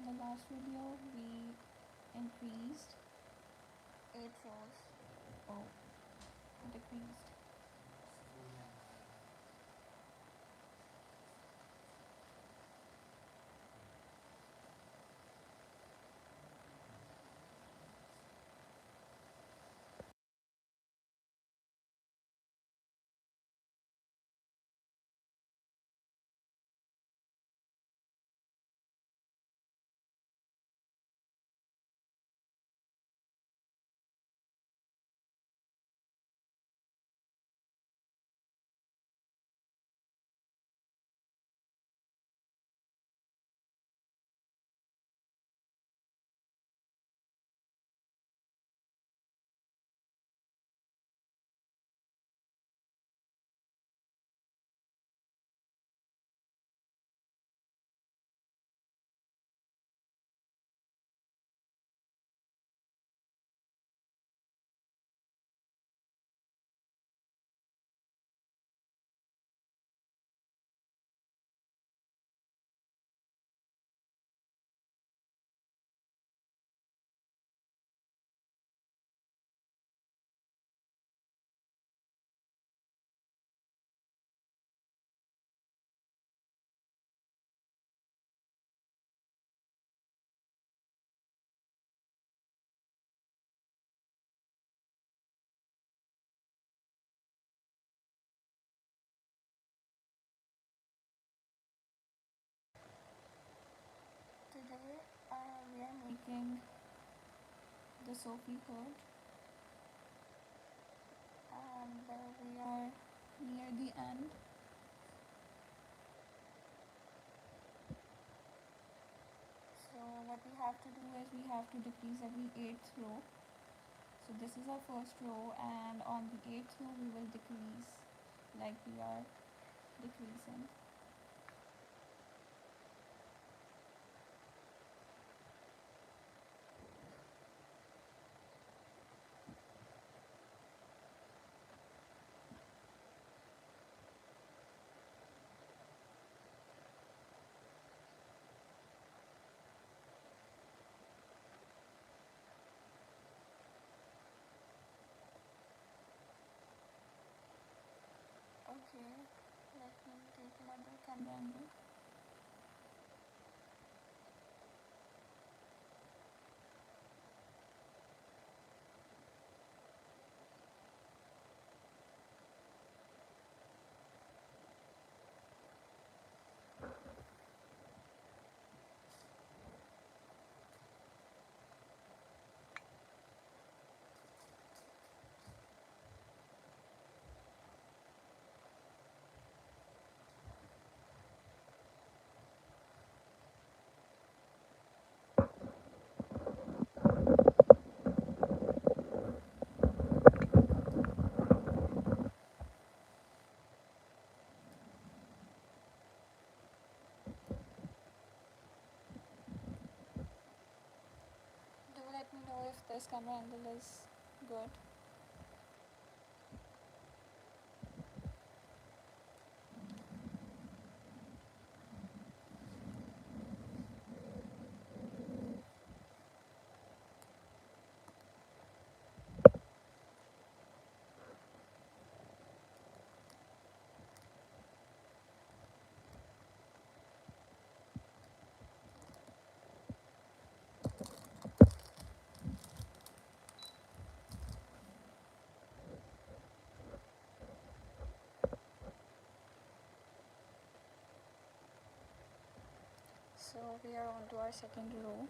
in the last video we increased 8 rows. Oh, decreased. Today we are making the Sophie hood, and we are near the end. So what we have to do is we have to decrease every 8th row. So this is our first row, and on the 8th row we will decrease like we are decreasing. Okay, let me take another camera angle. Do let me know if this camera angle is good. So we are on to our second row.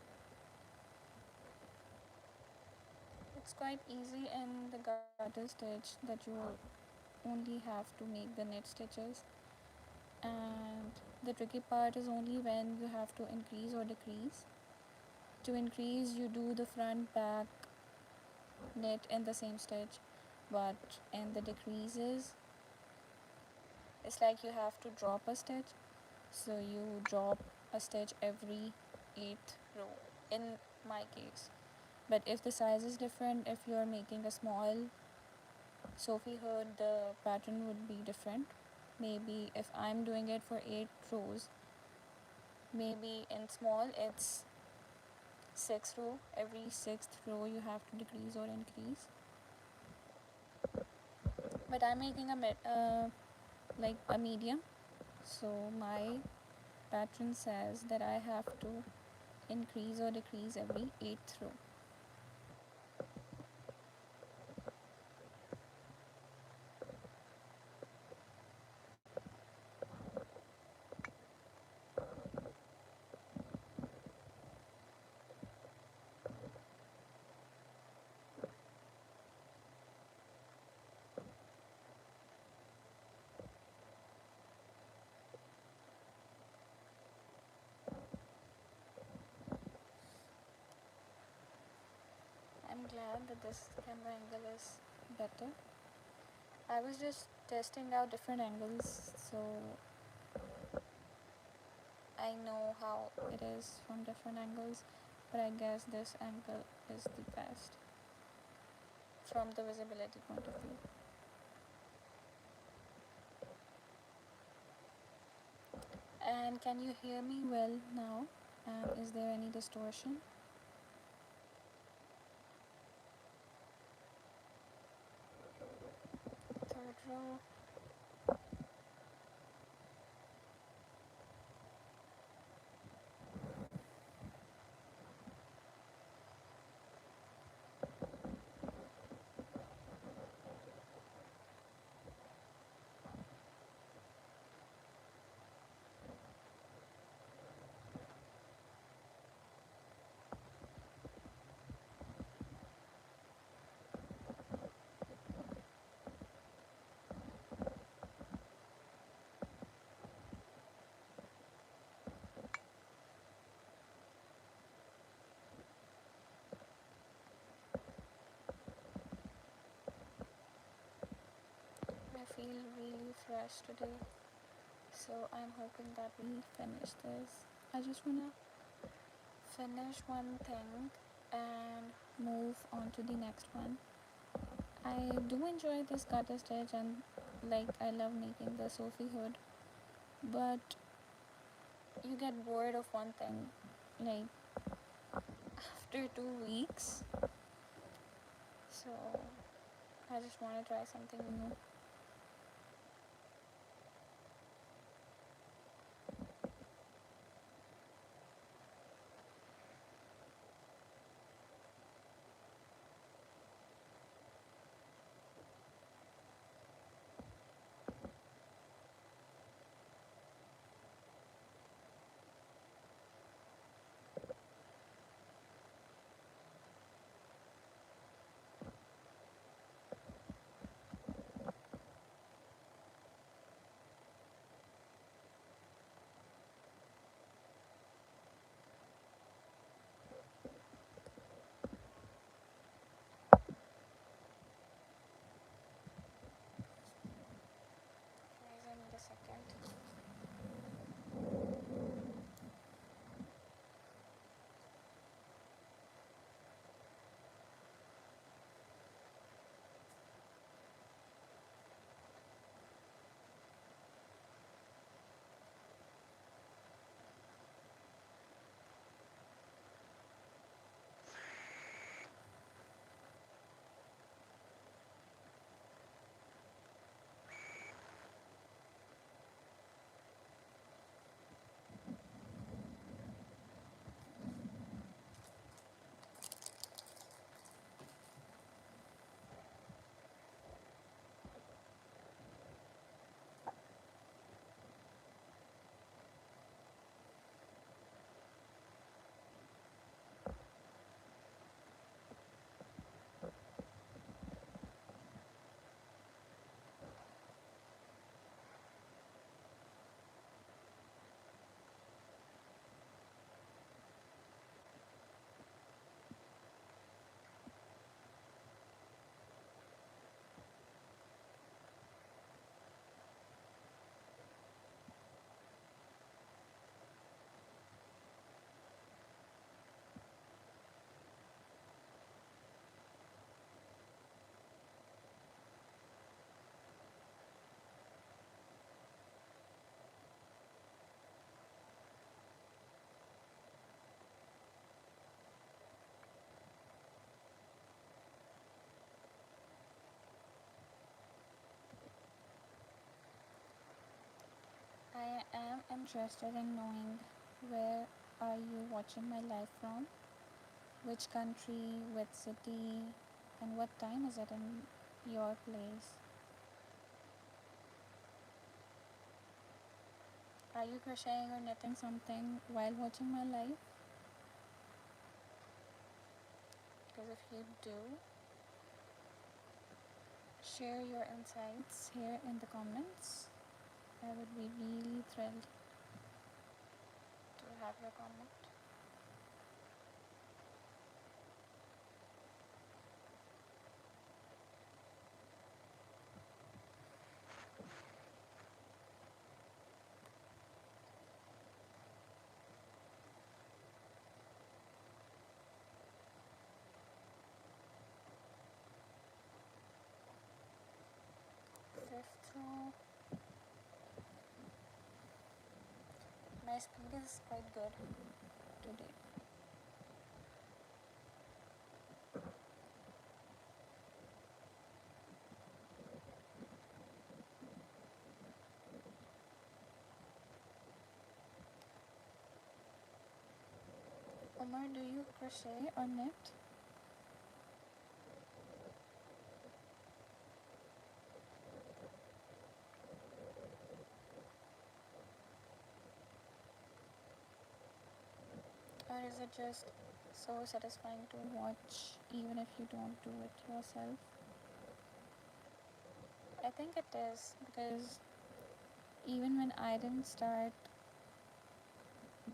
It's quite easy in the garter stitch that you only have to make the knit stitches, and the tricky part is only when you have to increase or decrease. To increase you do the front back knit in the same stitch, but in the decreases it's like you have to drop a stitch, so you drop a stitch every 8th row in my case. But if the size is different, if you are making a small Sophie hood, the pattern would be different. Maybe if I'm doing it for 8 rows, maybe in small it's sixth row. Every sixth row you have to decrease or increase. But I'm making like a medium, so my pattern says that I have to increase or decrease every eighth row. I'm glad that this camera angle is better. I was just testing out different angles, so I know how it is from different angles, but I guess this angle is the best from the visibility point of view. And can you hear me well now? And is there any distortion? Third row. I feel really fresh today, so I'm hoping that we finish this. I just wanna finish one thing and move on to the next one. I do enjoy this garter stitch, and like I love making the Sophie hood, but you get bored of one thing like after 2 weeks, so I just want to try something new. I'm interested in knowing where are you watching my live from? Which country, which city, and what time is it in your place? Are you crocheting or knitting something while watching my live? Because if you do, share your insights here in the comments. I would be really thrilled to have your comment. Fifth row. My speed is quite good today. Omar, do you crochet or knit? Or is it just so satisfying to watch even if you don't do it yourself? I think it is because even when I didn't start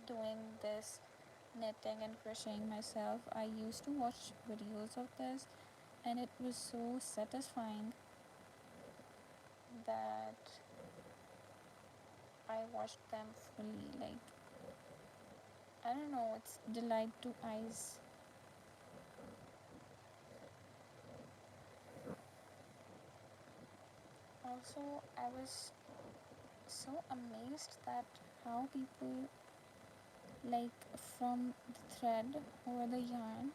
doing this knitting and crocheting myself, I used to watch videos of this and it was so satisfying that I watched them fully. Like, I don't know, it's delight to eyes. Also, I was so amazed that how people, like, from the thread or the yarn,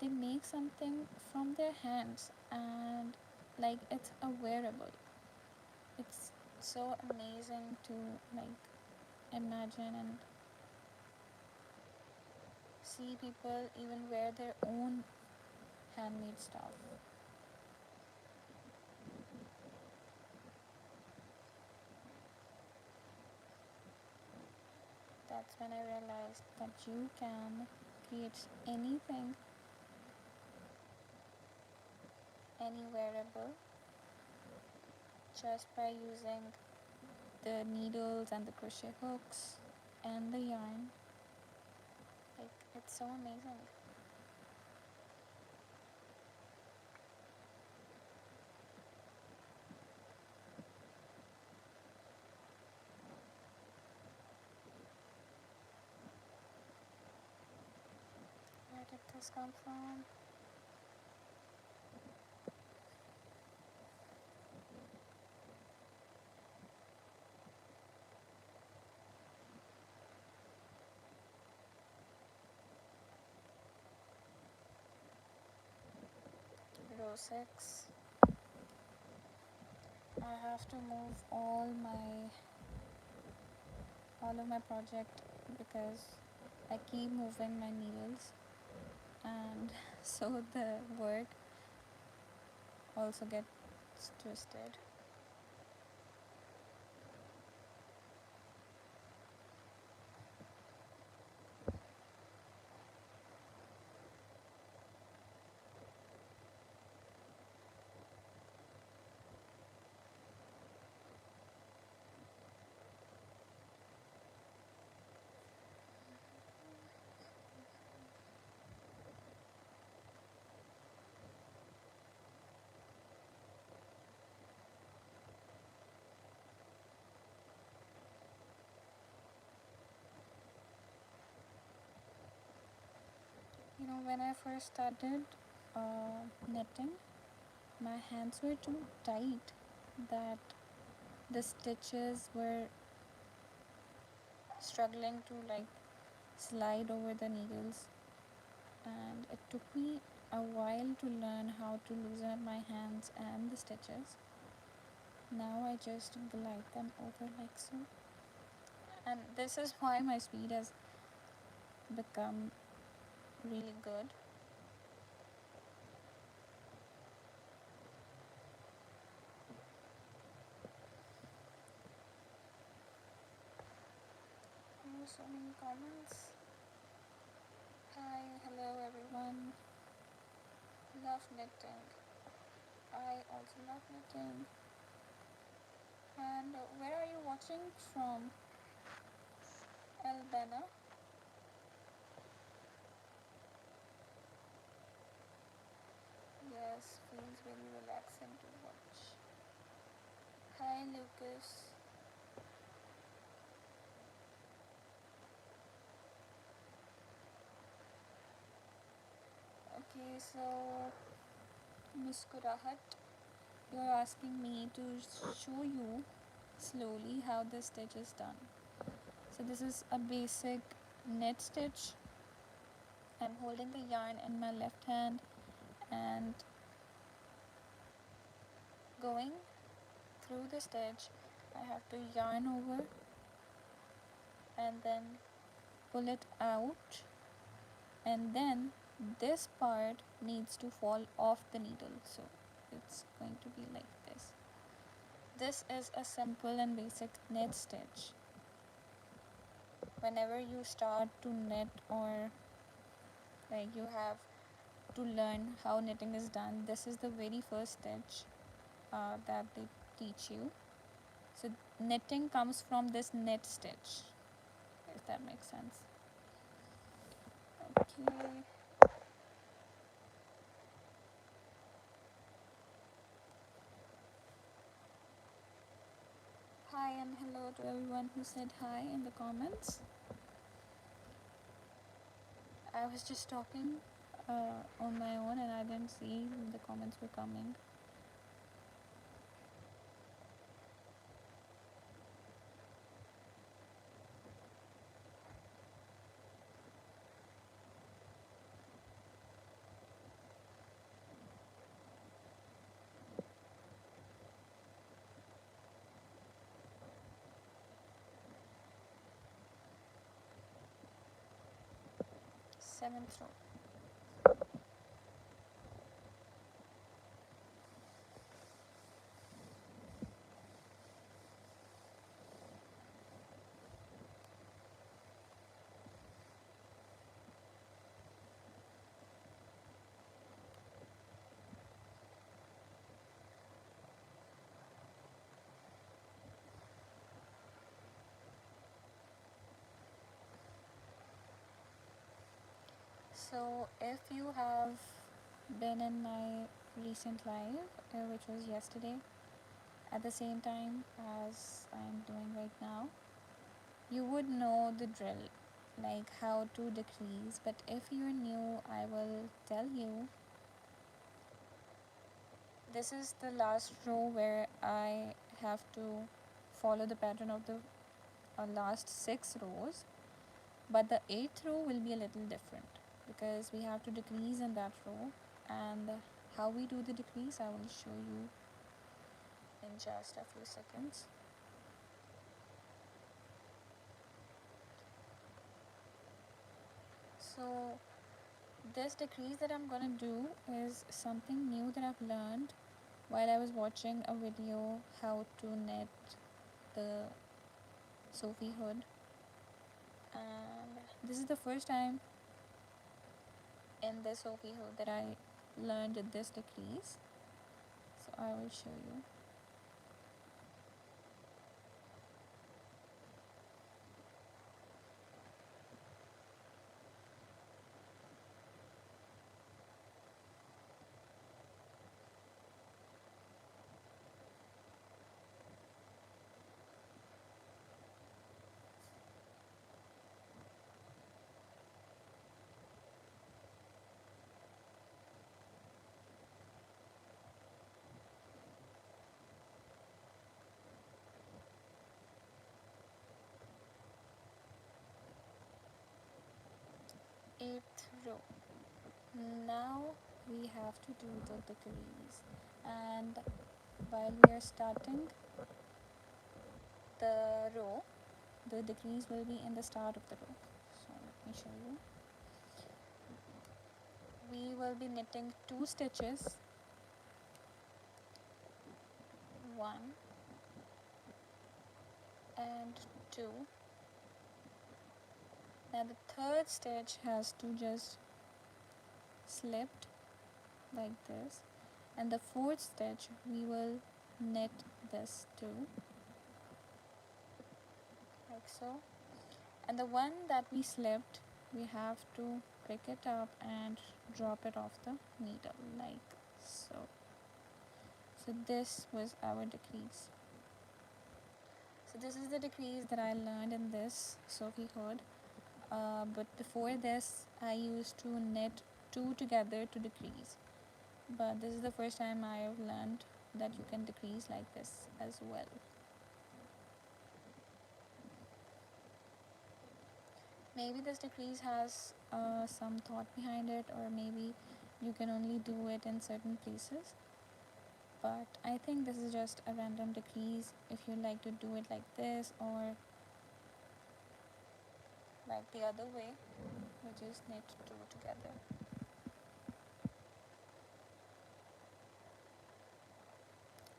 they make something from their hands and like it's a wearable. It's so amazing to like imagine and see people even wear their own handmade stuff. That's when I realized that you can create anything, any wearable, just by using the needles and the crochet hooks and the yarn. Like, it's so amazing. Where did this come from? Row 6. I have to move all of my project because I keep moving my needles and so the work also gets twisted. You know, when I first started knitting, my hands were too tight that the stitches were struggling to like slide over the needles, and it took me a while to learn how to loosen up my hands and the stitches. Now I just glide them over like so. And this is why my speed has become really good. Oh, so many comments. Hi, hello everyone. Love knitting. I also love knitting. And where are you watching from? Albana. Yes, feels very relaxing to watch. Hi, Lucas. Okay, so Miss Kurahat, you're asking me to show you slowly how this stitch is done. So this is a basic knit stitch. I'm holding the yarn in my left hand and going through the stitch. I have to yarn over and then pull it out, and then this part needs to fall off the needle, so it's going to be like this. This is a simple and basic knit stitch. Whenever you start to knit, or like you have to learn how knitting is done, this is the very first stitch that they teach you. So knitting comes from this knit stitch, if that makes sense. Okay. Hi and hello to everyone who said hi in the comments. I was just talking on my own and I didn't see the comments were coming. Seventh row. So if you have been in my recent live, which was yesterday, at the same time as I'm doing right now, you would know the drill, like how to decrease. But if you're new, I will tell you. This is the last row where I have to follow the pattern of the last 6 rows, but the 8th row will be a little different because we have to decrease in that row, and how we do the decrease I will show you in just a few seconds. So this decrease that I'm gonna do is something new that I've learned while I was watching a video how to knit the Sophie hood, and this is the first time in this Sophie hood that I learned this decrease, so I will show you. 8th row. Now we have to do the decrease, and while we are starting the row, the decrease will be in the start of the row. So let me show you. We will be knitting 2 stitches, 1 and 2. Now the third stitch has to just slipped like this, and the fourth stitch we will knit this too, like so. And the one that we slipped, we have to pick it up and drop it off the needle like so. So this was our decrease. So this is the decrease that I learned in this Sophie hood. But before this, I used to knit 2 together to decrease. But this is the first time I have learned that you can decrease like this as well. Maybe this decrease has some thought behind it, or maybe you can only do it in certain places. But I think this is just a random decrease if you like to do it like this or like the other way, which is knit 2 together.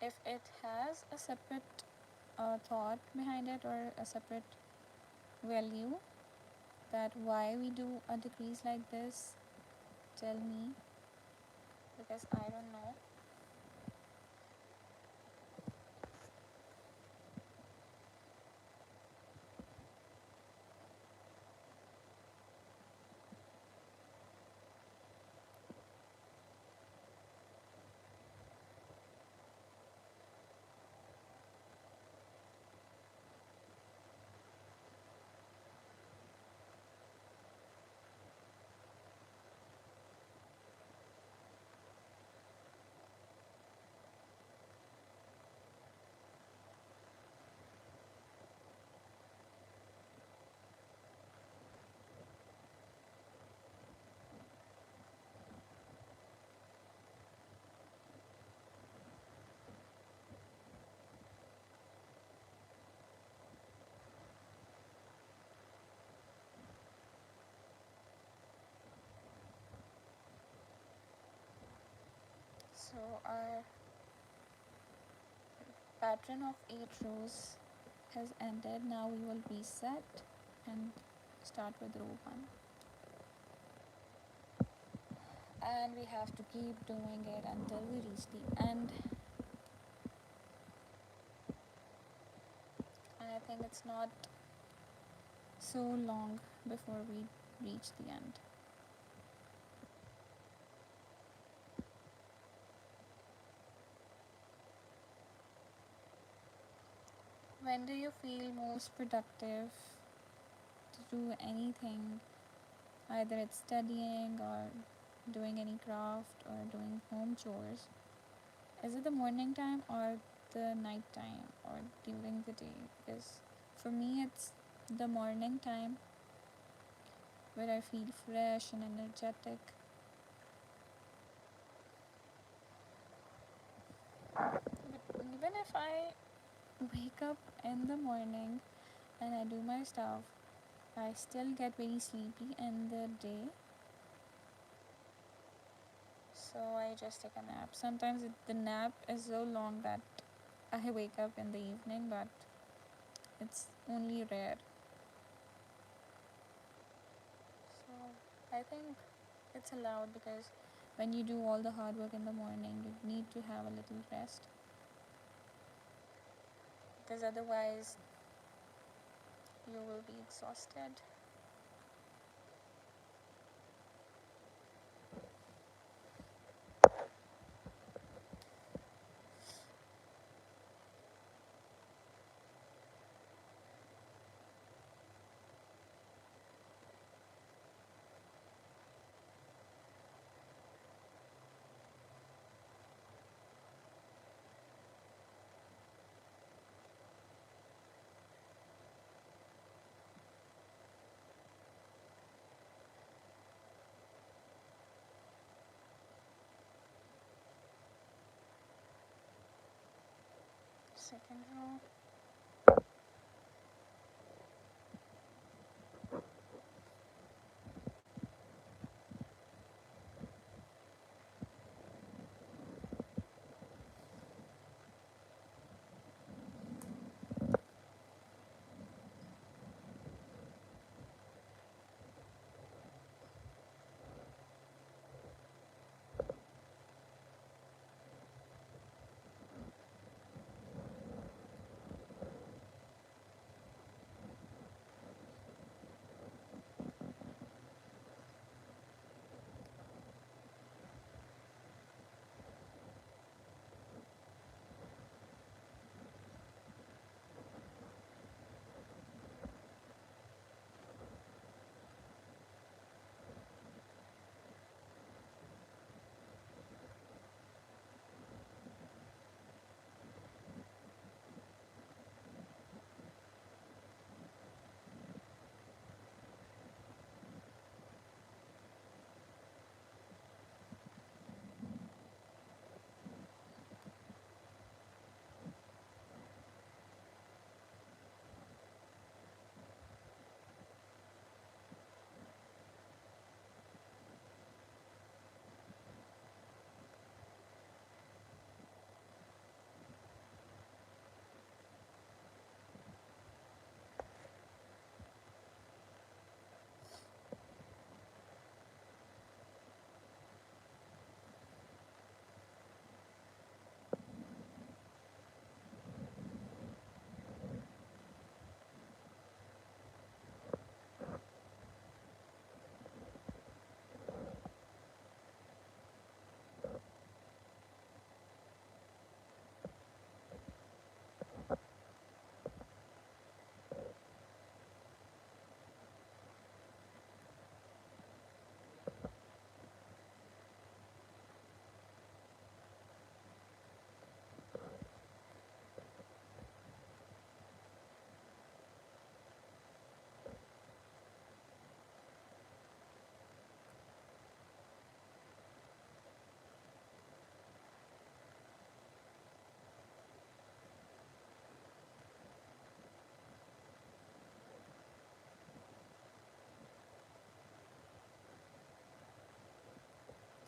If it has a separate thought behind it or a separate value, that why we do a decrease like this, tell me, because I don't know. So our pattern of 8 rows has ended. Now we will reset and start with row 1. And we have to keep doing it until we reach the end. And I think it's not so long before we reach the end. When do you feel most productive to do anything? Either it's studying or doing any craft or doing home chores. Is it the morning time or the night time or during the day? Because for me it's the morning time where I feel fresh and energetic. But even if I wake up in the morning and I do my stuff, I still get very sleepy in the day. So I just take a nap. Sometimes the nap is so long that I wake up in the evening, but it's only rare. So I think it's allowed because when you do all the hard work in the morning, you need to have a little rest. Because otherwise, you will be exhausted. Second row.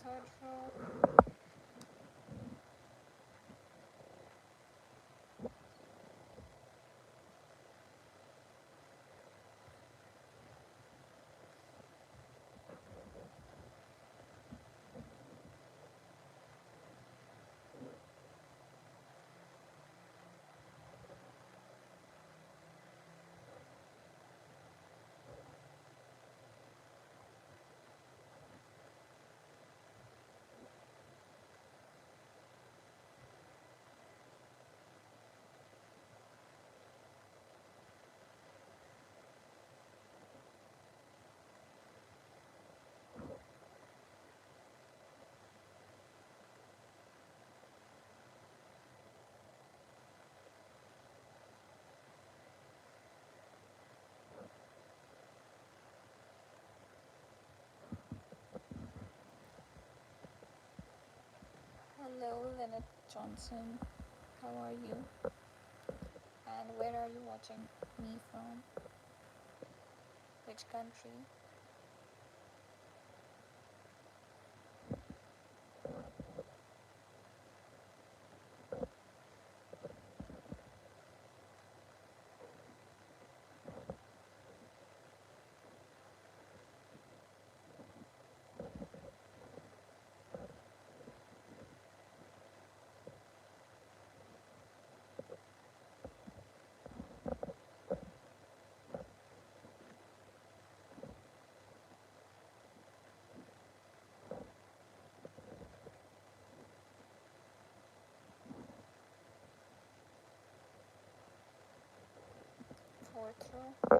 third row. Hello, Lynette Johnson. How are you? And where are you watching me from? Which country? Fourth row.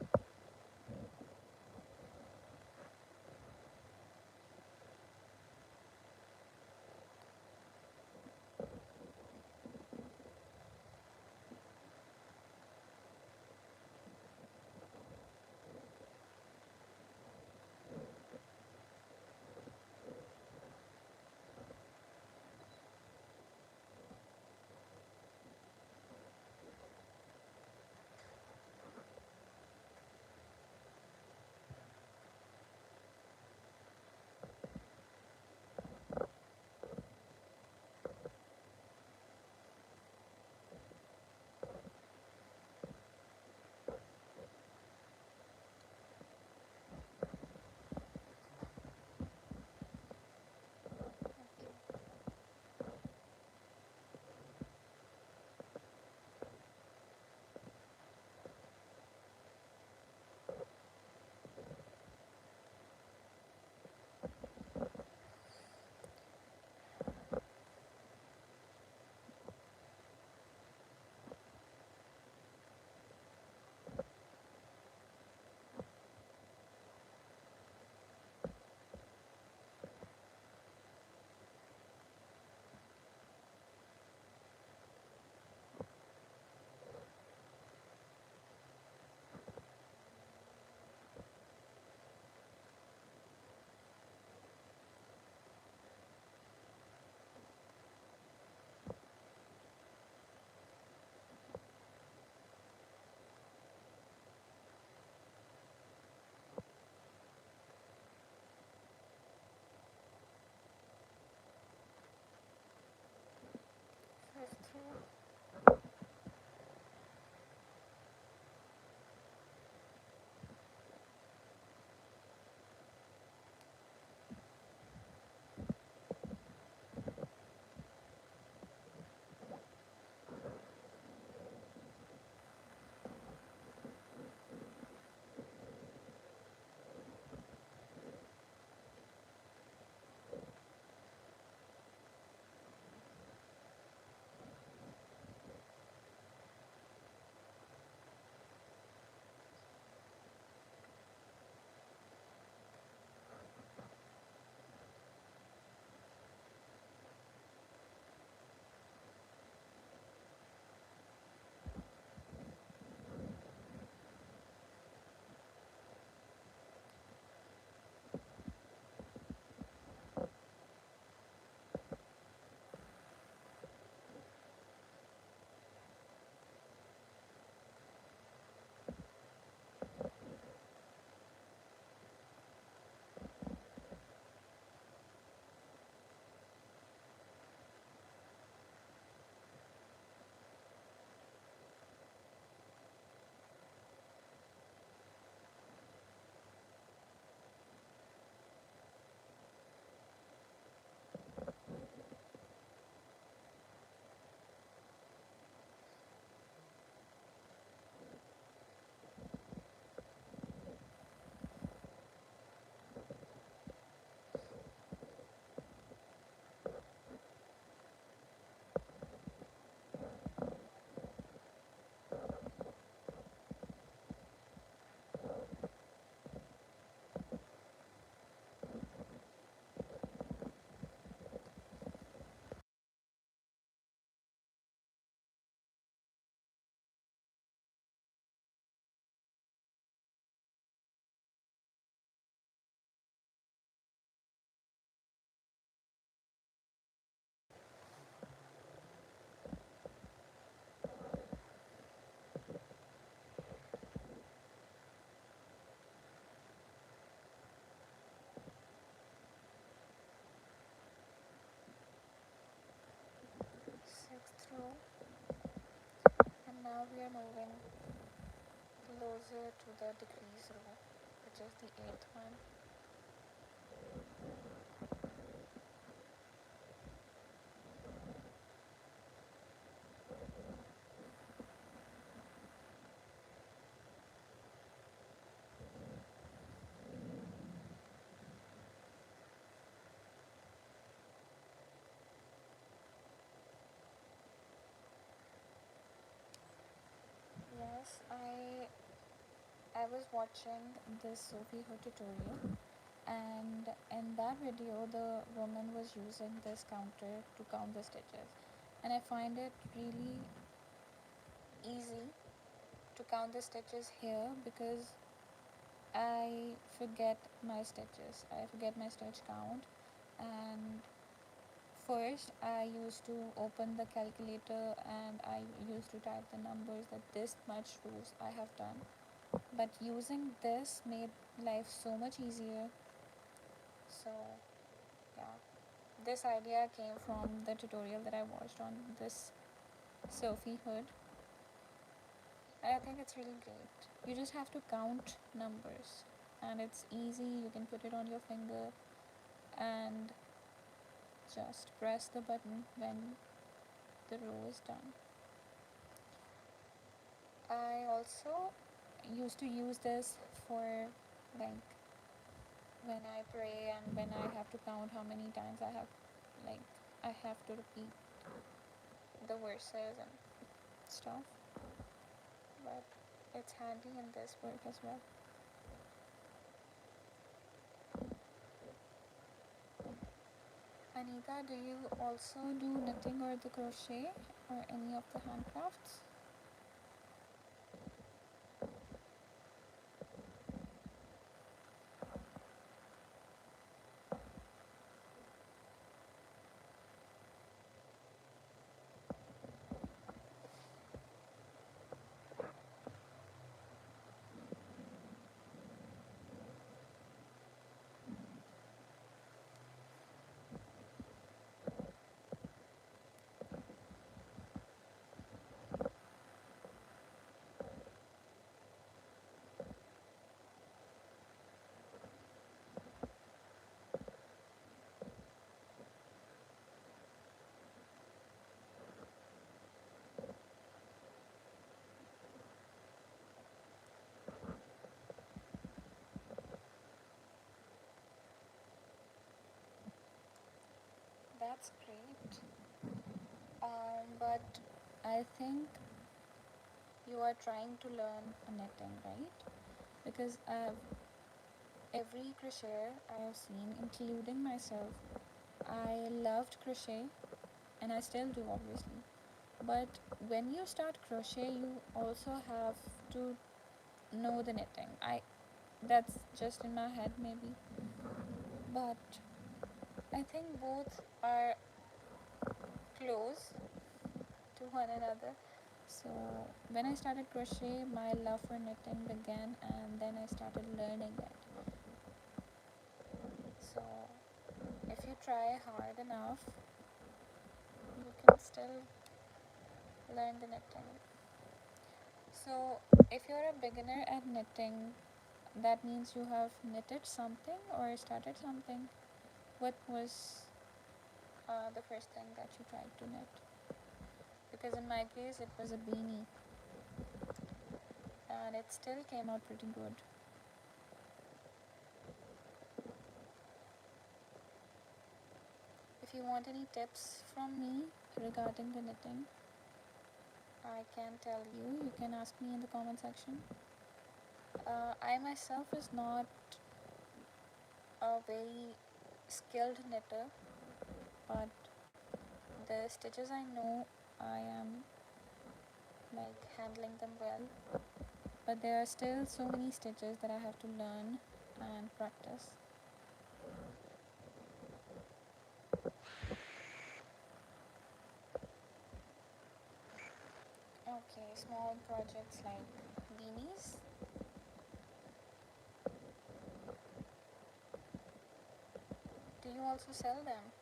now we are moving closer to the decrease row, which is the 8th one. Yes, I was watching this Sophie Hood tutorial, and in that video the woman was using this counter to count the stitches, and I find it really easy to count the stitches here because I forget my stitches. I forget my stitch count, and first I used to open the calculator and I used to type the numbers that this much rows I have done. But using this made life so much easier. So yeah, this idea came from the tutorial that I watched on this Sophie Hood. I think it's really great. You just have to count numbers and it's easy. You can put it on your finger and just press the button when the row is done. I also used to use this for like when I pray and when I have to count how many times like I have to repeat the verses and stuff. But it's handy in this work as well. Anita, do you also do knitting or the crochet or any of the handcrafts? That's great. But I think you are trying to learn knitting, right? Because every crocheter I have seen, including myself, I loved crochet and I still do obviously. But when you start crochet, you also have to know the knitting. That's just in my head maybe. But I think both are close to one another. So when I started crochet, my love for knitting began and then I started learning it. So if you try hard enough, you can still learn the knitting. So if you're a beginner at knitting, that means you have knitted something or started something. What was the first thing that you tried to knit? Because in my case, it was a beanie and it still came out pretty good. If you want any tips from me regarding the knitting, I can tell you. You can ask me in the comment section. I myself is not a very skilled knitter, but the stitches I know, I am like handling them well. But there are still so many stitches that I have to learn and practice. Okay, small projects like beanies. Do you also sell them?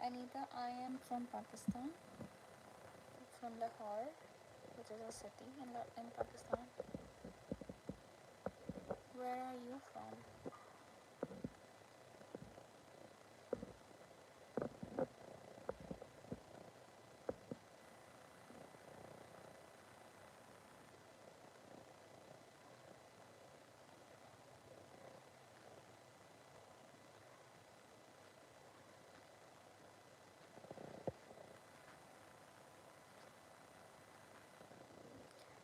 Anita, I am from Pakistan, from Lahore, which is a city in Pakistan. Where are you from?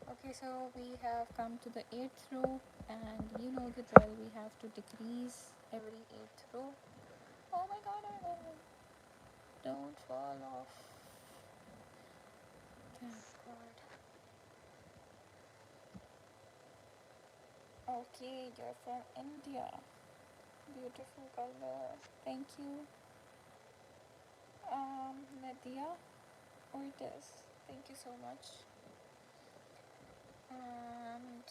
Okay, so we have come to the 8th row, and you know the drill. We have to decrease every 8th row. Oh my god, don't fall off. Thank god. Okay, you're from India. Beautiful color. Thank you. Nadia Ortiz. Thank you so much. And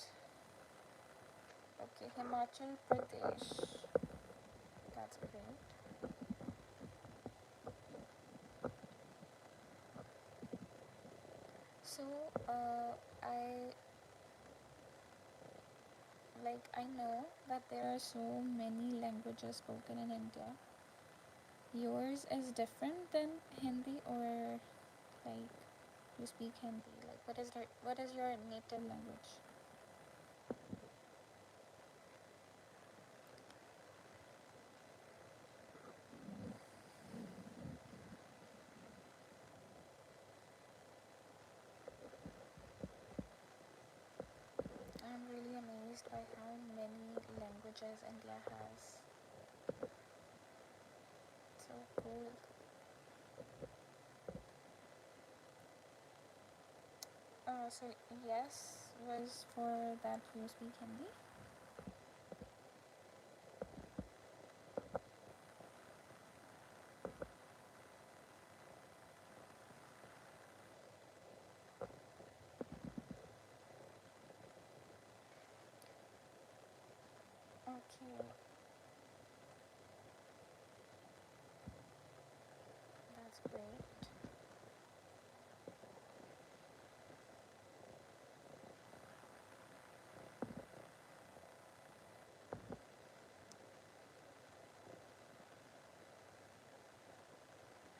okay, Himachal Pradesh. That's great. So, I I know that there are so many languages spoken in India. Yours is different than Hindi, or like you speak Hindi? Like what is your native language? I'm really amazed by how many languages India has. So cool. So yes was for that you speak Hindi. Okay, that's great.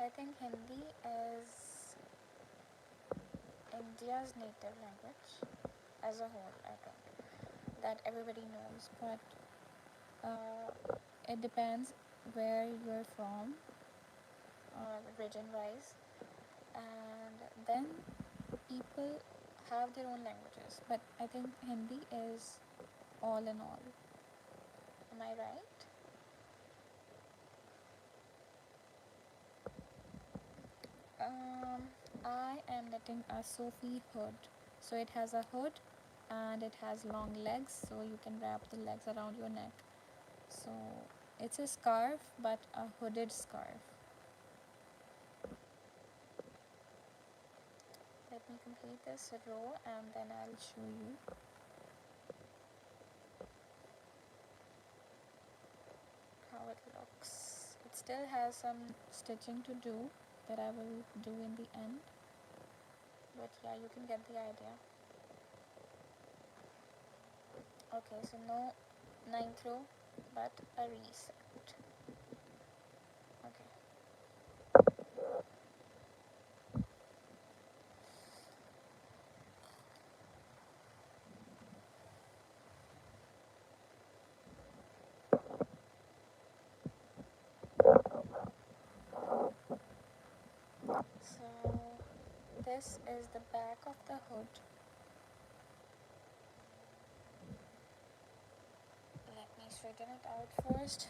I think Hindi is India's native language as a whole. I think that everybody knows, but it depends where you're from, region wise, and then people have their own languages. But I think Hindi is all in all. Am I right? Um, I am knitting a Sophie hood. So it has a hood and it has long legs, so you can wrap the legs around your neck. So it's a scarf, but a hooded scarf. Let me complete this row and then I'll show you how it looks. It still has some stitching to do that I will do in the end, but yeah, you can get the idea. Okay, so no ninth row, but a reset. Okay. So this is the back of the hood. Let me straighten it out first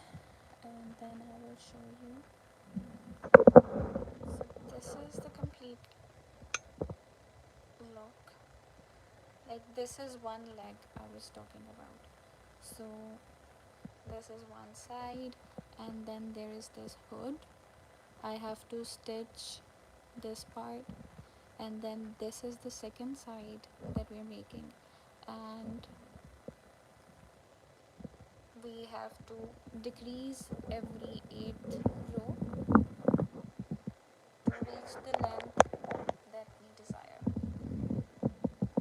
and then I will show you. So this is the complete look. Like this is one leg I was talking about. So this is one side and then there is this hood. I have to stitch this part and then this is the second side that we are making, and we have to decrease every 8th row. reach the length that we desire.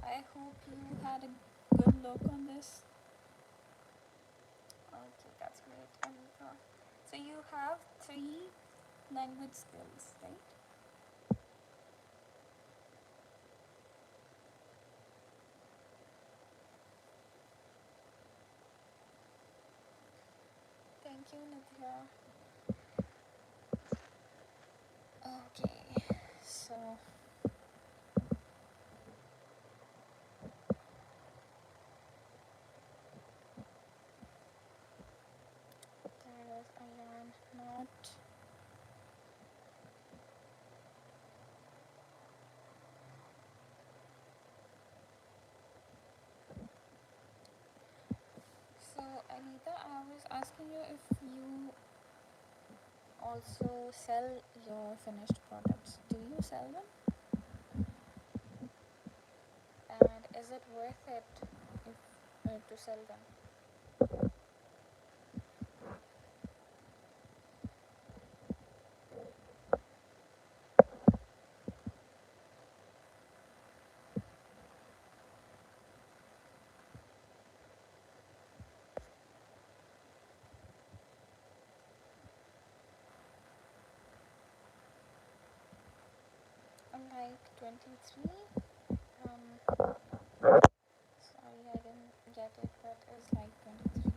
I hope you had a good look on this. Okay, that's great, Anita. So you have 3 language skills, right? Thank you, Nithya. Okay, so there is a yarn knot. So Anita, I was asking you if you also sell your finished products. Do you sell them? And is it worth it if, to sell them? Like 23? Sorry, I didn't get it, but it's like 23.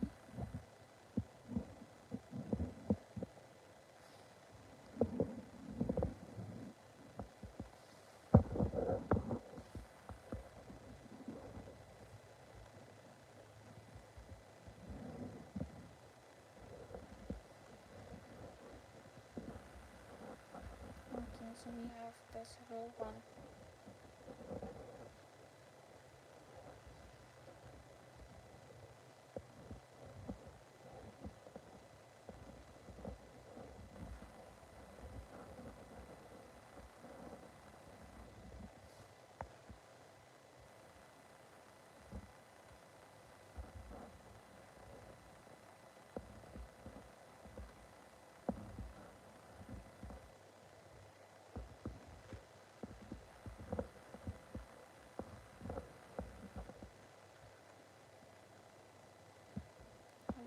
Okay, so we have this row 1.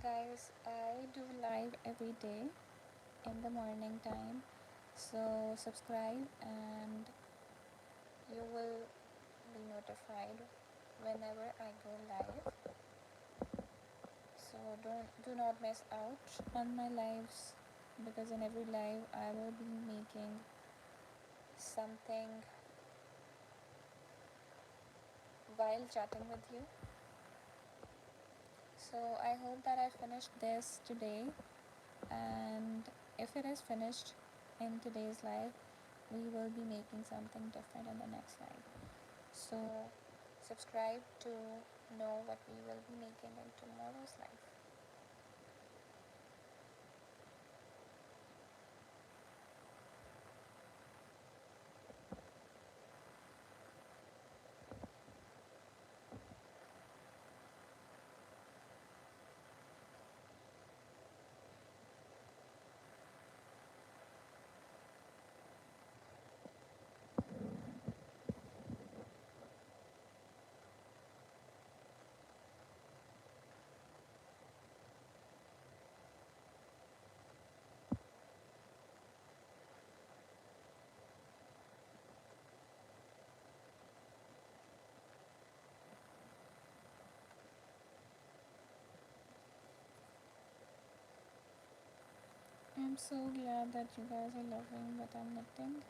Guys, I do live every day in the morning time. So subscribe and you will be notified whenever I go live. So do not miss out on my lives, because in every live I will be making something while chatting with you. So I hope that I finished this today, and if it is finished in today's live, we will be making something different in the next live. So subscribe to know what we will be making in tomorrow's live. I'm so glad that you guys are loving what I'm knitting.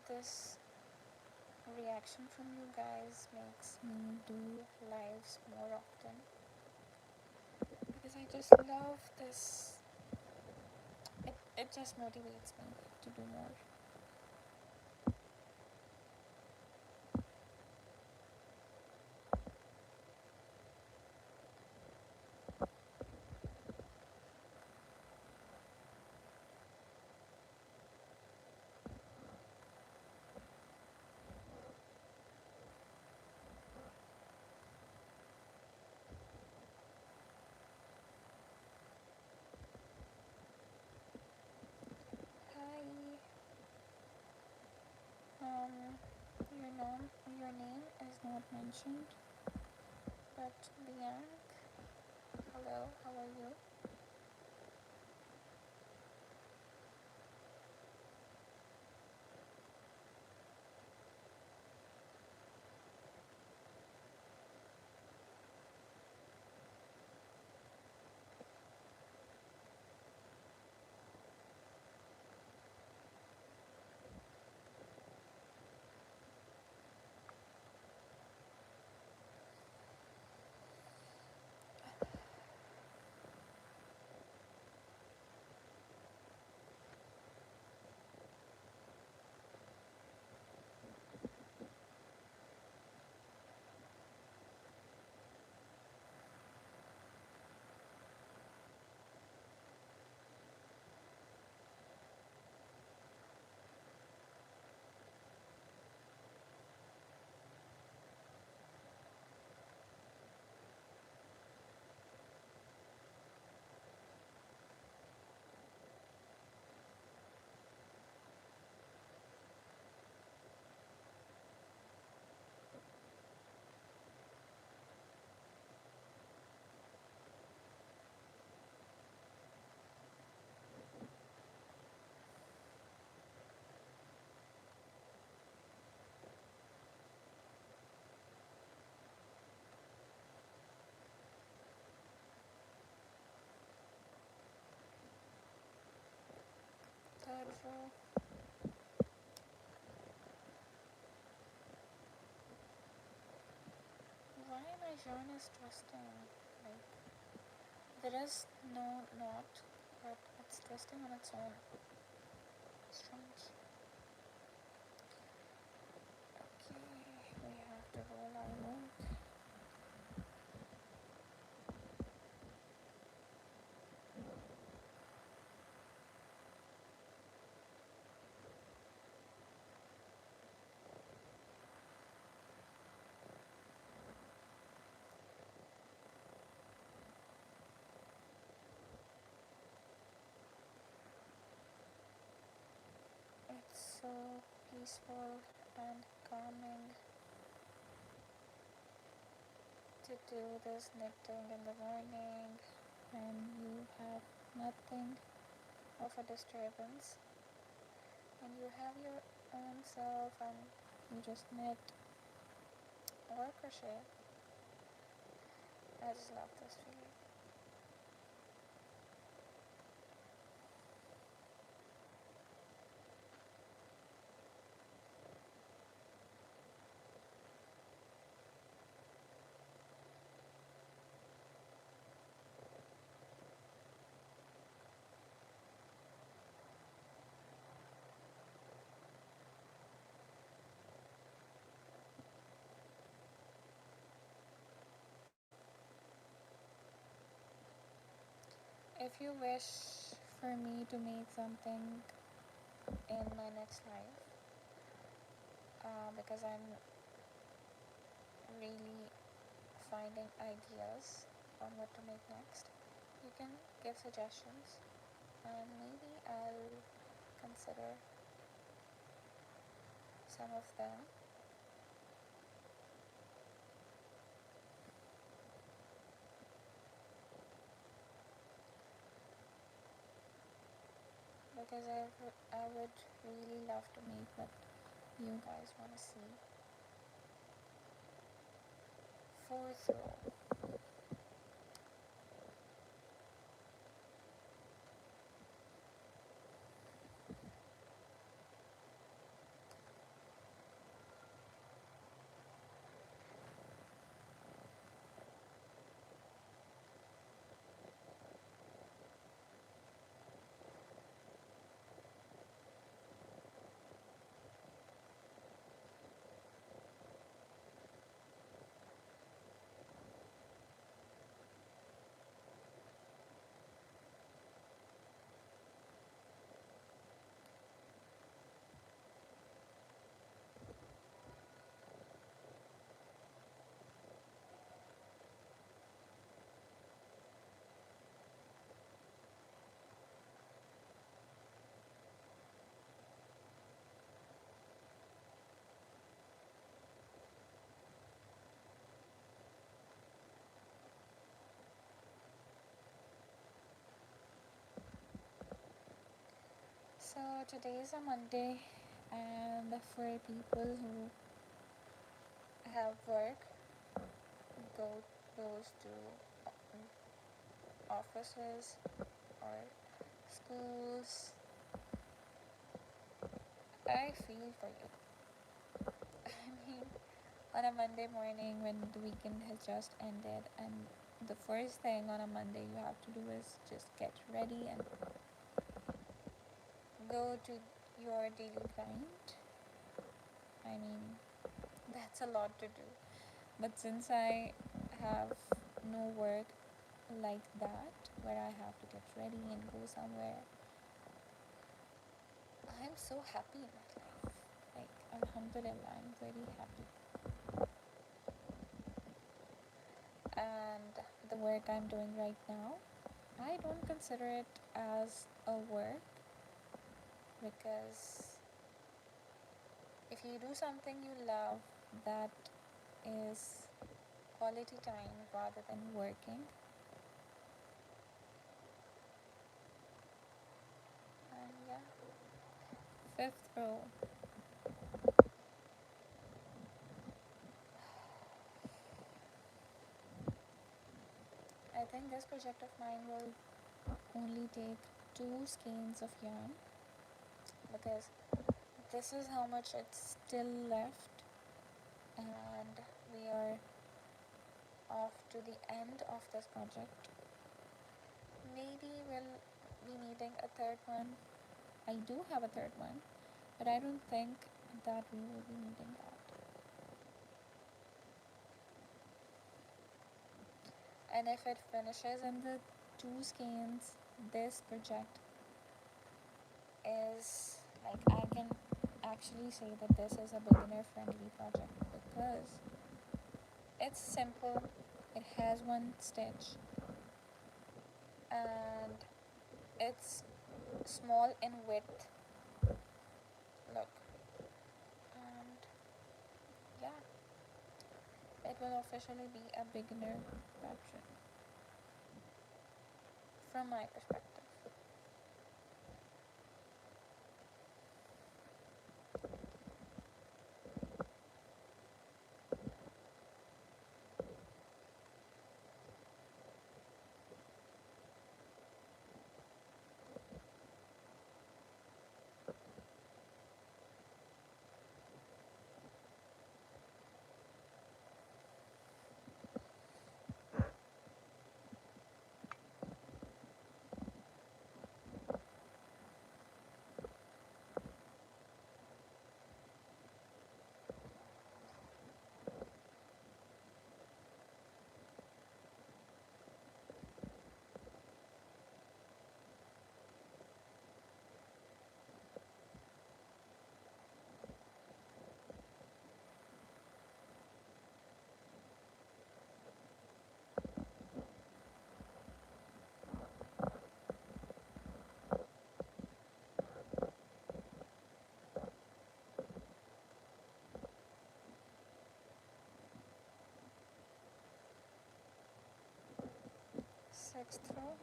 This reaction from you guys makes me do lives more often, because I just love this. It just motivates me to do more. not mentioned. But Bianc, hello, how are you? Third row. Why my yarn is twisting? Like, there is no knot, but it's twisting on its own. Strange. Okay, we have to roll our loop. It's so peaceful and calming to do this knitting in the morning when you have nothing of a disturbance and you have your own self and you just knit or crochet. I just love this feeling. If you wish for me to make something in my next life, because I'm really finding ideas on what to make next, you can give suggestions and maybe I'll consider some of them. Because I would really love to make what you guys want to see. Fourth row. So today is a Monday, and for people who have work, go goes to offices or schools, I feel for you. I mean, on a Monday morning when the weekend has just ended, and the first thing on a Monday you have to do is just get ready and go to your daily grind. I mean, that's a lot to do. But since I have no work like that, where I have to get ready and go somewhere, I'm so happy in my life. Like, Alhamdulillah, I'm very happy. And the work I'm doing right now, I don't consider it as a work, because if you do something you love, that is quality time rather than working. And yeah, fifth row. I think this project of mine will only take 2 skeins of yarn, because this is how much it's still left, and we are off to the end of this project. Maybe we'll be needing a third one. I do have a third one, but I don't think that we will be needing that. And if it finishes in the 2 skeins, this project is like, I can actually say that this is a beginner friendly project, because it's simple, it has one stitch, and it's small in width. Look, and yeah, it will officially be a beginner pattern from my perspective. Sixth row.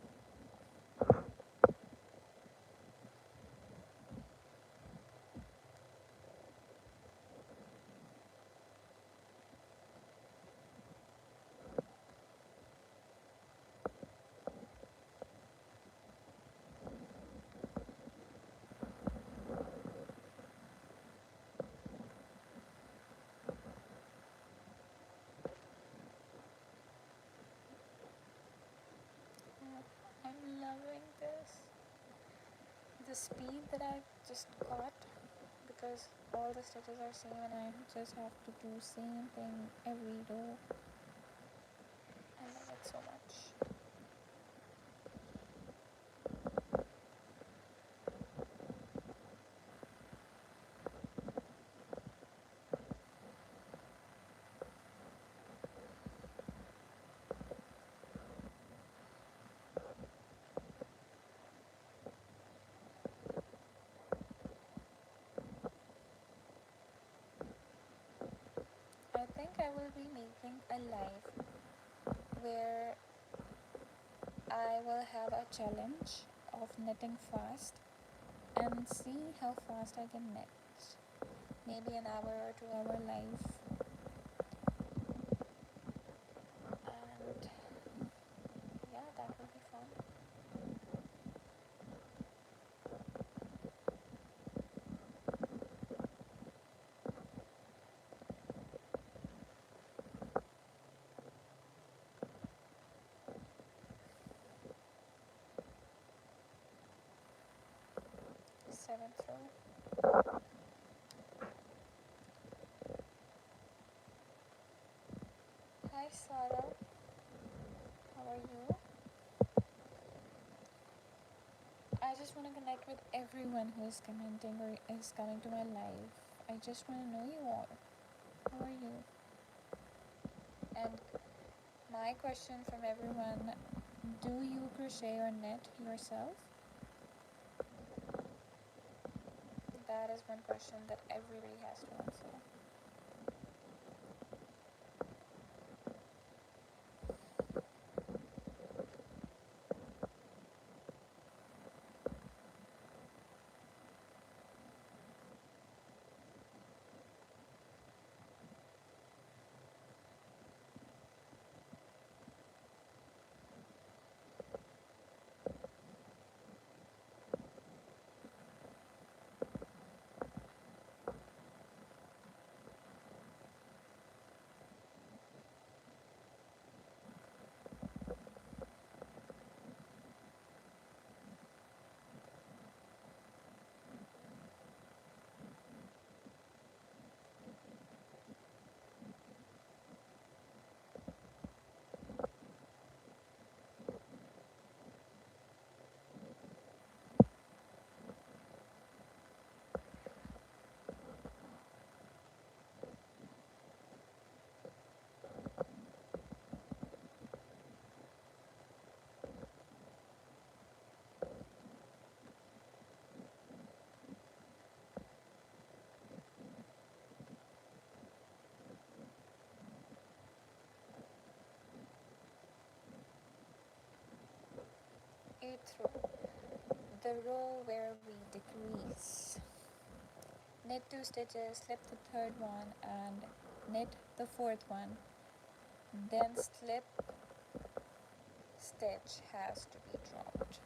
I'm loving this. The speed that I just got, because all the stitches are same and I just have to do same thing every row. I love it so much. I think I will be making a live where I will have a challenge of knitting fast, and see how fast I can knit. Maybe an hour or 2 hour live, and yeah, that will be fun. Seventh row. Hi Sarah, how are you? I just want to connect with everyone who is commenting or is coming to my live. I just want to know you all. How are you? And my question from everyone, do you crochet or knit yourself? That is one question that everybody has to answer. Eighth row, the row where we decrease. Knit 2 stitches, slip the third one and knit the fourth one, then slip stitch has to be dropped.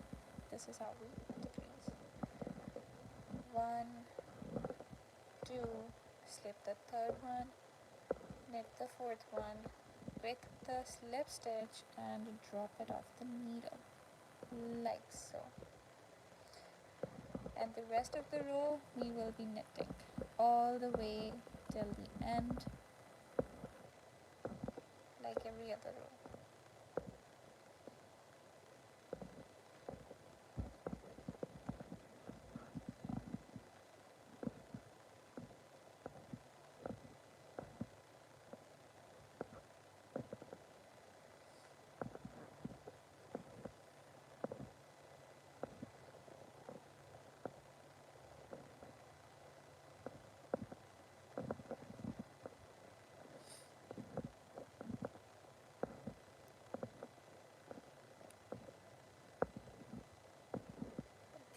This is how we decrease. 1, 2, slip the third one, knit the fourth one, pick the slip stitch and drop it off the needle like so. And the rest of the row we will be knitting all the way till the end, like every other row.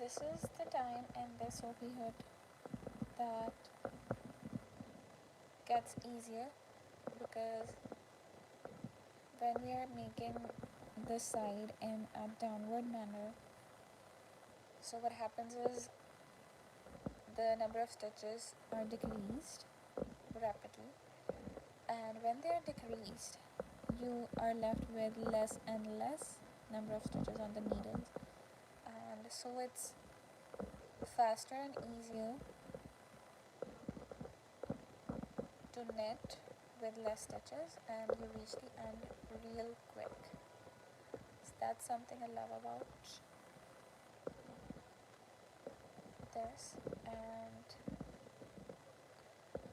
This is the time in the Sophie hood that gets easier, because when we are making the side in a downward manner, so what happens is the number of stitches are decreased rapidly, and when they are decreased you are left with less and less number of stitches on the needles, and so it's faster and easier to knit with less stitches and you reach the end real quick. So that's something I love about this, and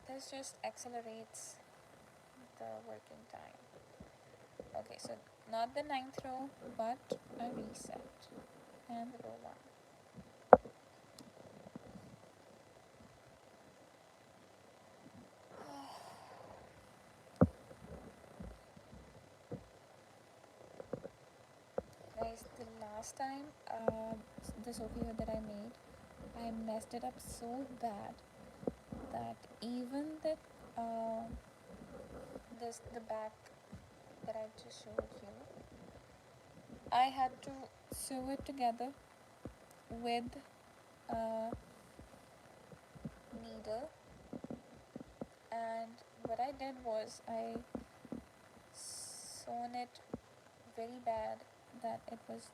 this just accelerates the working time. Okay, so not the 9th row but a reset and row 1. Guys, the last time the Sophie hood that I made, I messed it up so bad that even uh, the back that I just showed you, I had to sew it together with a needle. And what I did was I sewn it very bad that it was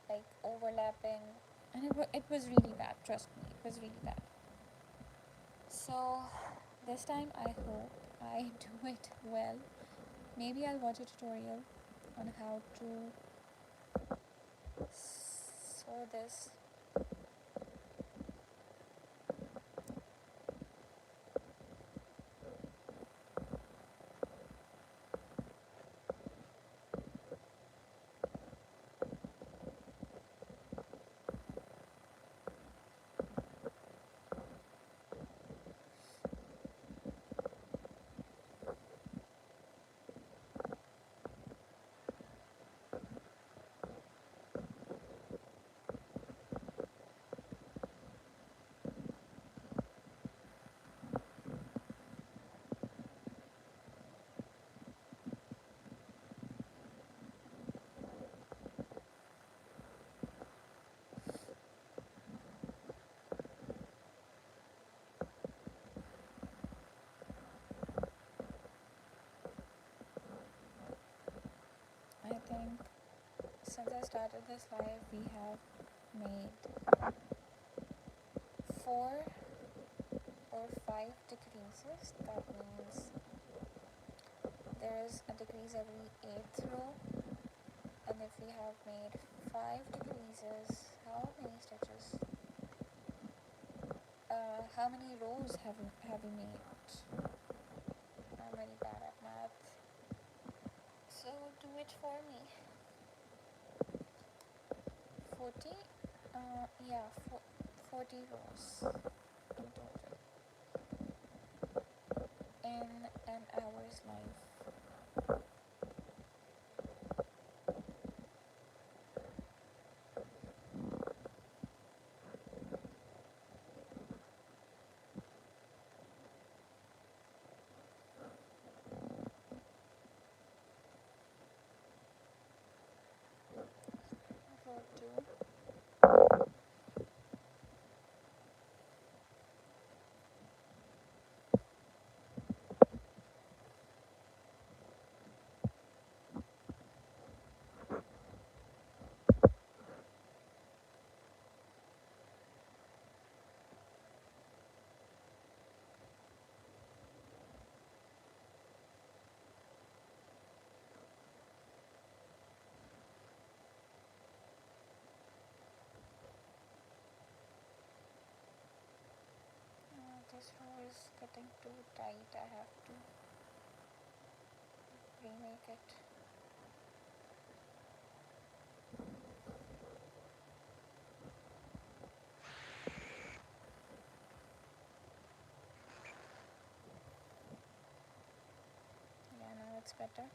like overlapping, and it was really bad. Trust me, it was really bad. So this time I hope I do it well. Maybe I'll watch a tutorial on how to sew this. I think since I started this live, we have made 4 or 5 decreases. That means there is a decrease every 8th row, and if we have made 5 decreases, how many stitches? How many rows have we made? I'm very bad at math, so do it for me. 40, yeah, 40 rows in total in an hour's life. Row 2. This row is getting too tight. I have to remake it. Yeah, now it's better.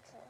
true.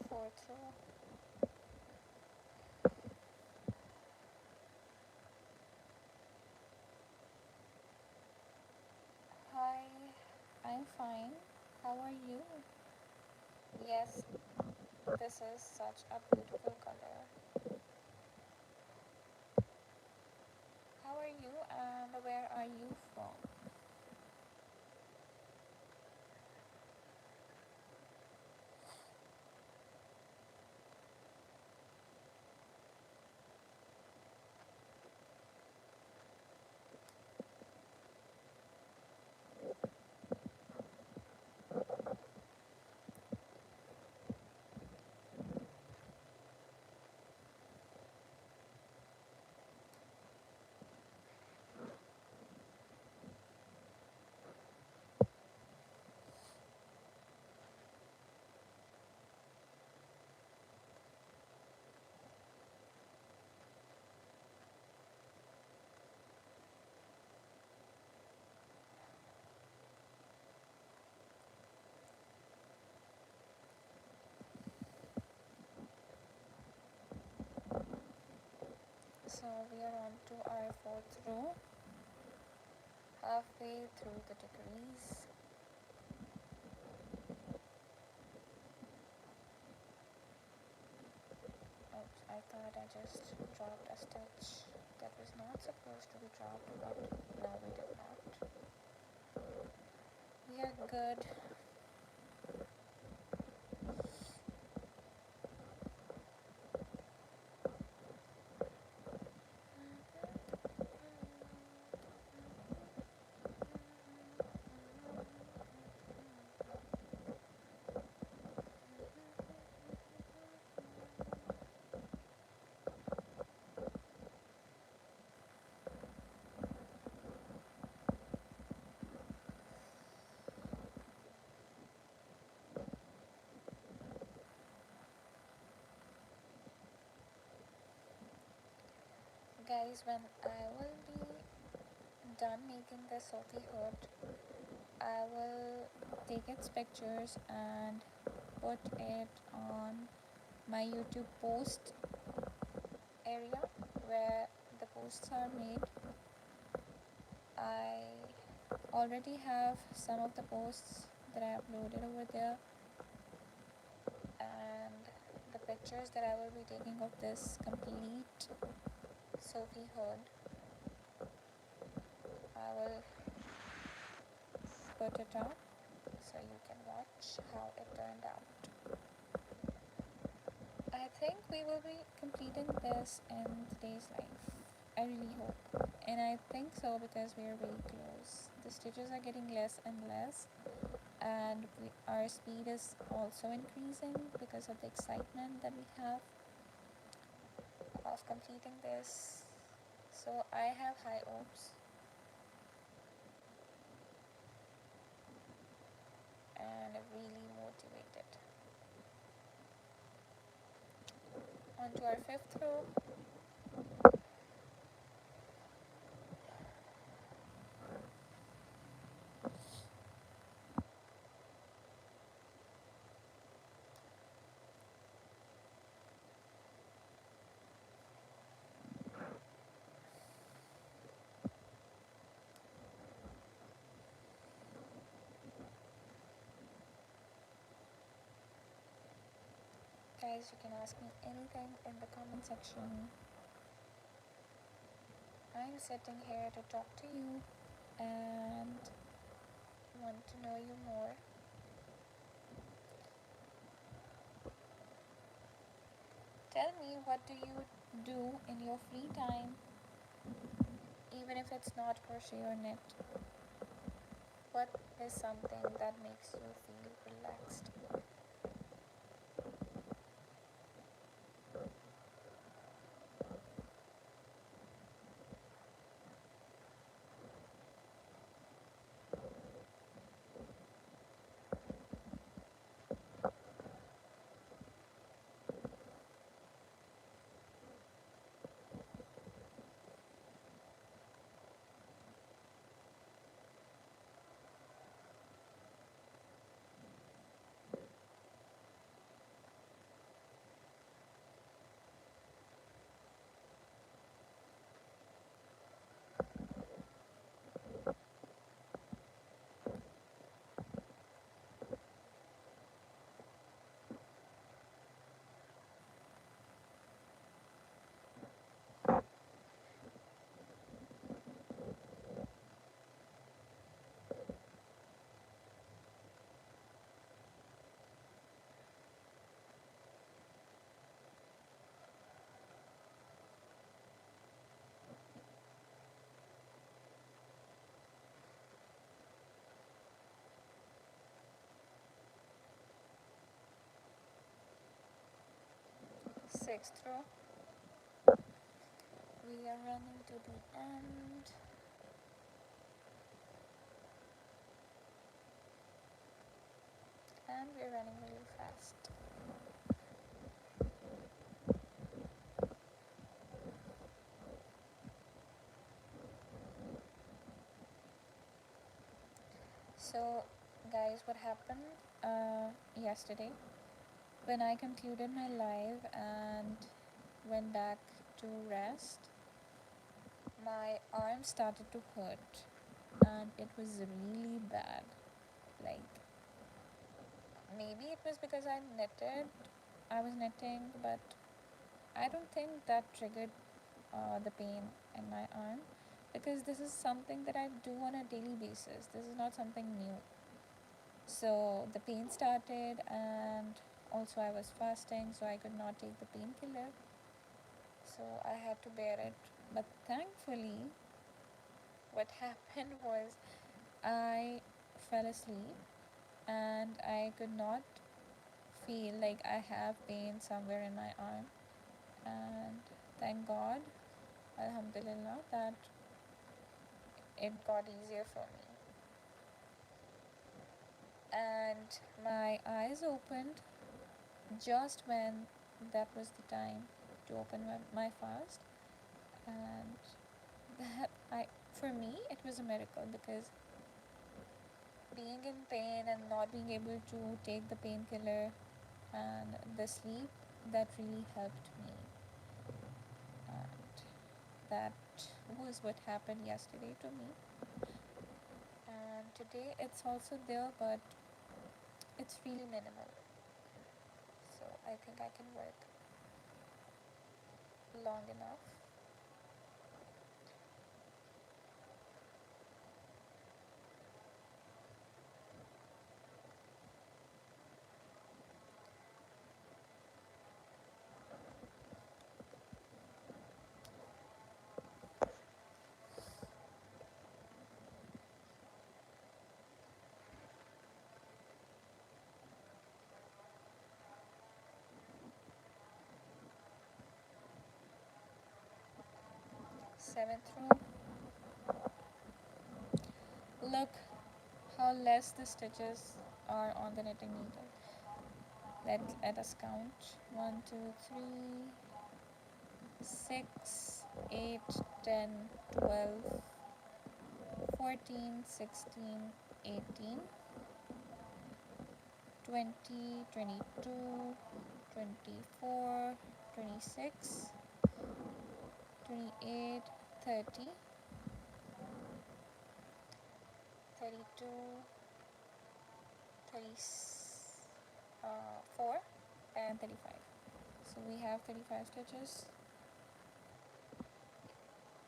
Fourth row. Hi, I'm fine. How are you? Yes, this is such a beautiful color. How are you and where are you from? So we are on to our fourth row, halfway through the degrees. Oops, I thought I just dropped a stitch that was not supposed to be dropped, but no, we did not. We are good. Guys, when I will be done making the Sophie hood, I will take its pictures and put it on my YouTube post area where the posts are made. I already have some of the posts that I uploaded over there, and the pictures that I will be taking of this complete Sophie hood, I will put it up so you can watch how it turned out. I think we will be completing this in today's life. I really hope. And I think so because we are very close. The stitches are getting less and less, and our speed is also increasing because of the excitement that we have of completing this. So I have high hopes, and really motivated. On to our fifth row. Guys, you can ask me anything in the comment section. I'm sitting here to talk to you and want to know you more. Tell me, what do you do in your free time, even if it's not crochet or knit? What is something that makes you feel relaxed? Sixth row. We are running to the end. And we're running really fast. So, guys, what happened yesterday when I concluded my live and went back to rest? My arm started to hurt, and it was really bad. Like, maybe it was because I was knitting, but I don't think that triggered the pain in my arm, because this is something that I do on a daily basis. This is not something new. So the pain started, and also I was fasting, so I could not take the painkiller. So I had to bear it. But thankfully, what happened was I fell asleep and I could not feel like I have pain somewhere in my arm. And thank God, Alhamdulillah, that it got easier for me. And my eyes opened just when that was the time to open my fast, and that For me, it was a miracle because being in pain and not being able to take the painkiller and the sleep, that really helped me. And that was what happened yesterday to me. And today it's also there, but it's really minimal. So I think I can work long enough. Seventh row. Look how less the stitches are on the knitting needle. Let us count. 1, 2, 3, 6, 8, 10, 12, 14, 16, 18, 20, 22, 24, 26, 28, 30, 32, 34, and 35. So we have 35 stitches,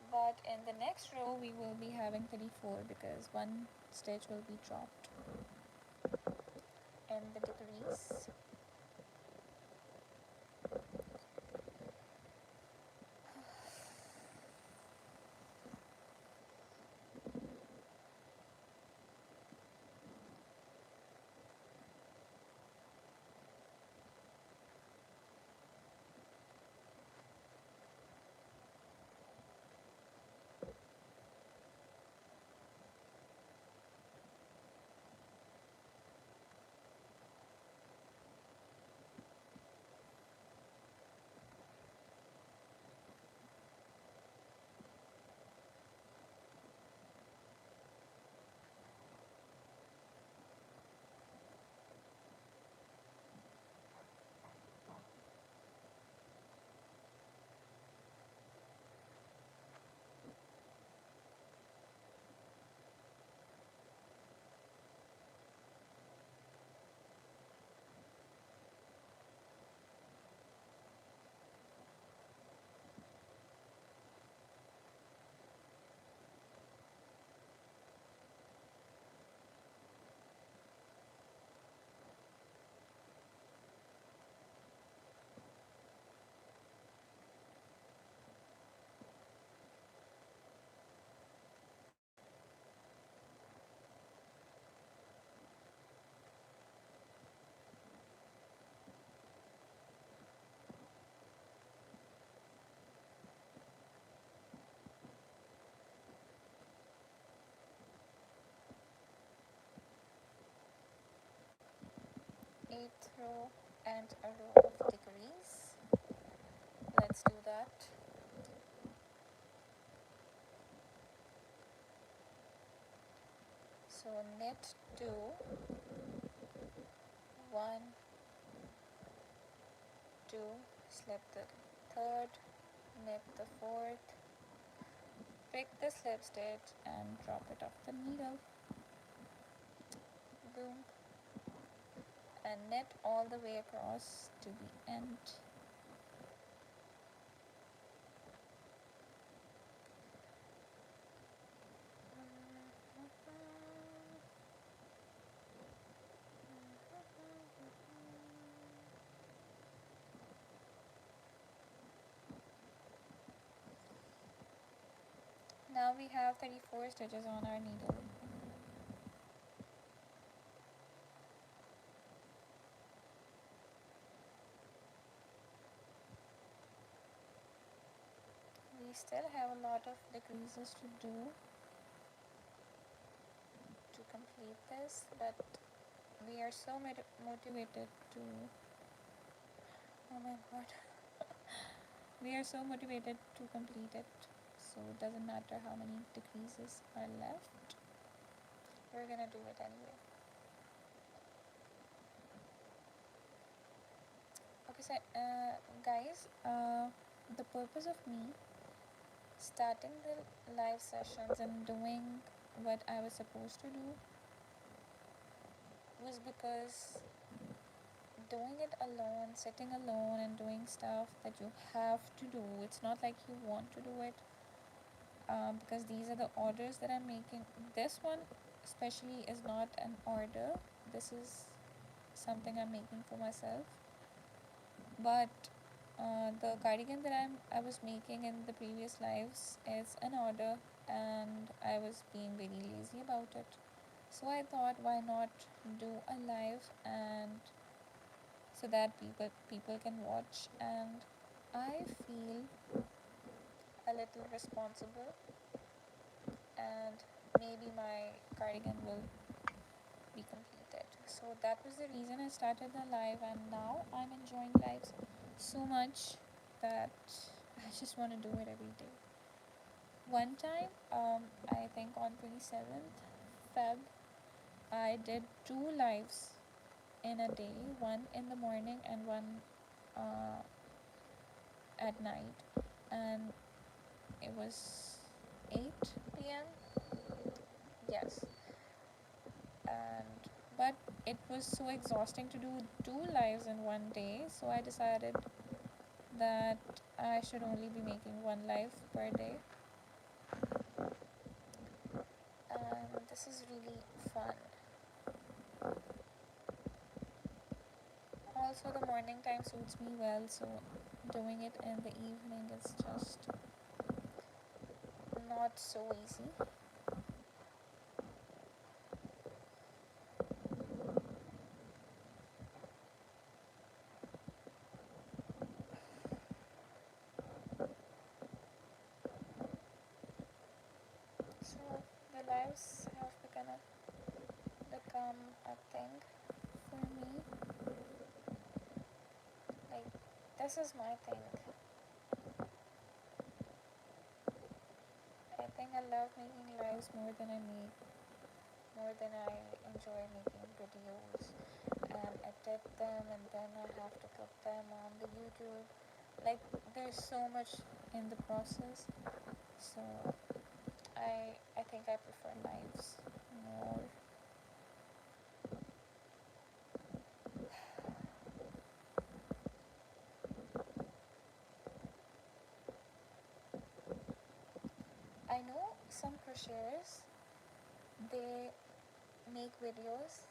but in the next row we will be having 34 because one stitch will be dropped in the decrease. Eighth row and a row of decrease. Let's do that. So knit 2, 1, 2, slip the third, knit the fourth, pick the slip stitch and drop it off the needle. Boom. And knit all the way across to the end. Now we have 34 stitches on our needle. We still have a lot of decreases to do to complete this, but we are so motivated to, oh my god, we are so motivated to complete it. so it doesn't matter how many decreases are left, we're gonna do it anyway. Okay, so guys, the purpose of me starting the live sessions and doing what I was supposed to do was because doing it alone, sitting alone and doing stuff that you have to do, it's not like you want to do it, because these are the orders that I'm making. This one especially is not an order, this is something I'm making for myself. But the cardigan that I was making in the previous lives is an order, and I was being very lazy about it. So I thought, why not do a live, and so that people can watch, and I feel a little responsible, and maybe my cardigan will be completed. So that was the reason I started the live, and now I'm enjoying lives so much that I just want to do it every day. One time, I think on 27th Feb, I did 2 lives in a day, one in the morning and one uh, at night, and it was 8 p.m. Yes, and but it was so exhausting to do 2 lives in one day, so I decided that I should only be making 1 live per day, and this is really fun. Also, the morning time suits me well, so doing it in the evening is just not so easy. So the lives have become a thing for me. Like, this is my thing. I think I love making lives more than I enjoy making videos and edit them, and then I have to put them on the YouTube. Like, there's so much in the process, so I think I prefer lives more. I know some crocheters, they make videos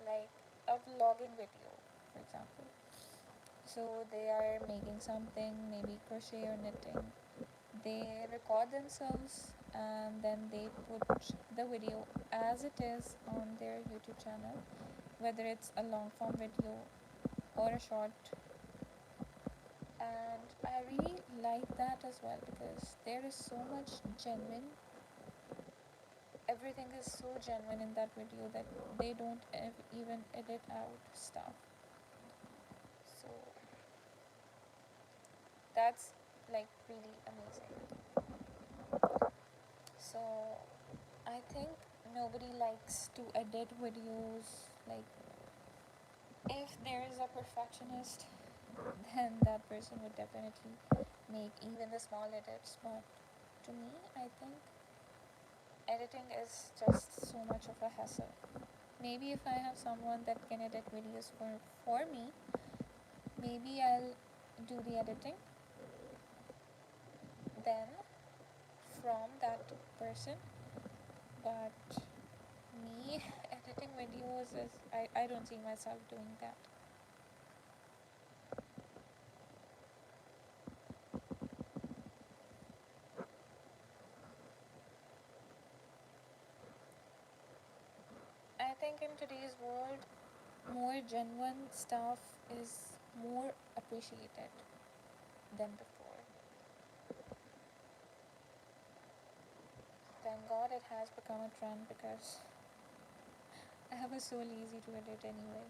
like a vlogging video, for example. So they are making something, maybe crochet or knitting. They record themselves and then they put the video as it is on their YouTube channel, whether it's a long form video or a short. And I really like that as well, because there is so much genuine, everything is so genuine in that video that they don't even edit out stuff. So that's like really amazing. So I think nobody likes to edit videos. Like, if there is a perfectionist, then that person would definitely make even the small edits. But to me, I think editing is just so much of a hassle. Maybe if I have someone that can edit videos for me, maybe I'll do the editing. Then from that person, but me editing videos is, I don't see myself doing that. I think in today's world, more genuine stuff is more appreciated than before. Thank God it has become a trend, because I was so lazy to edit anyway.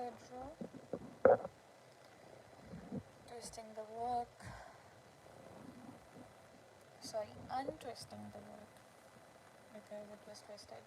third row, twisting the work, sorry, untwisting the work because it was twisted.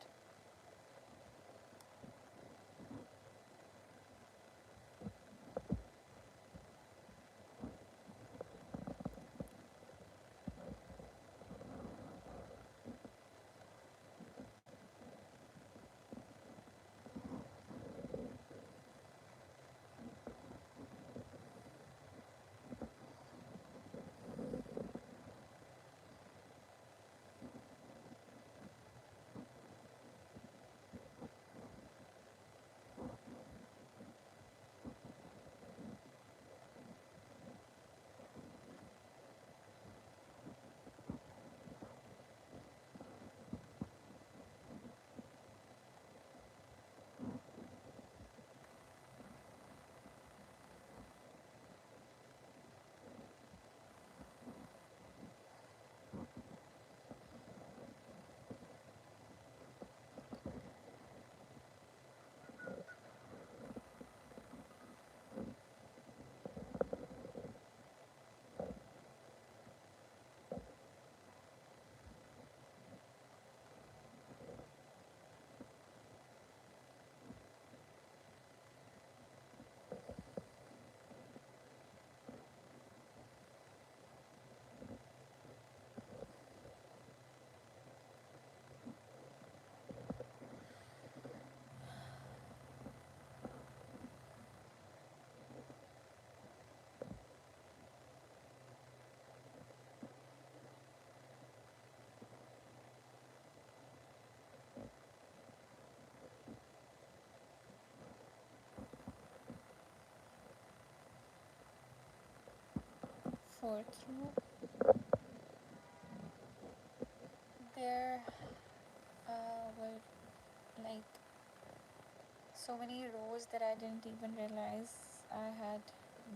Fourth row, there were like so many rows that I didn't even realize I had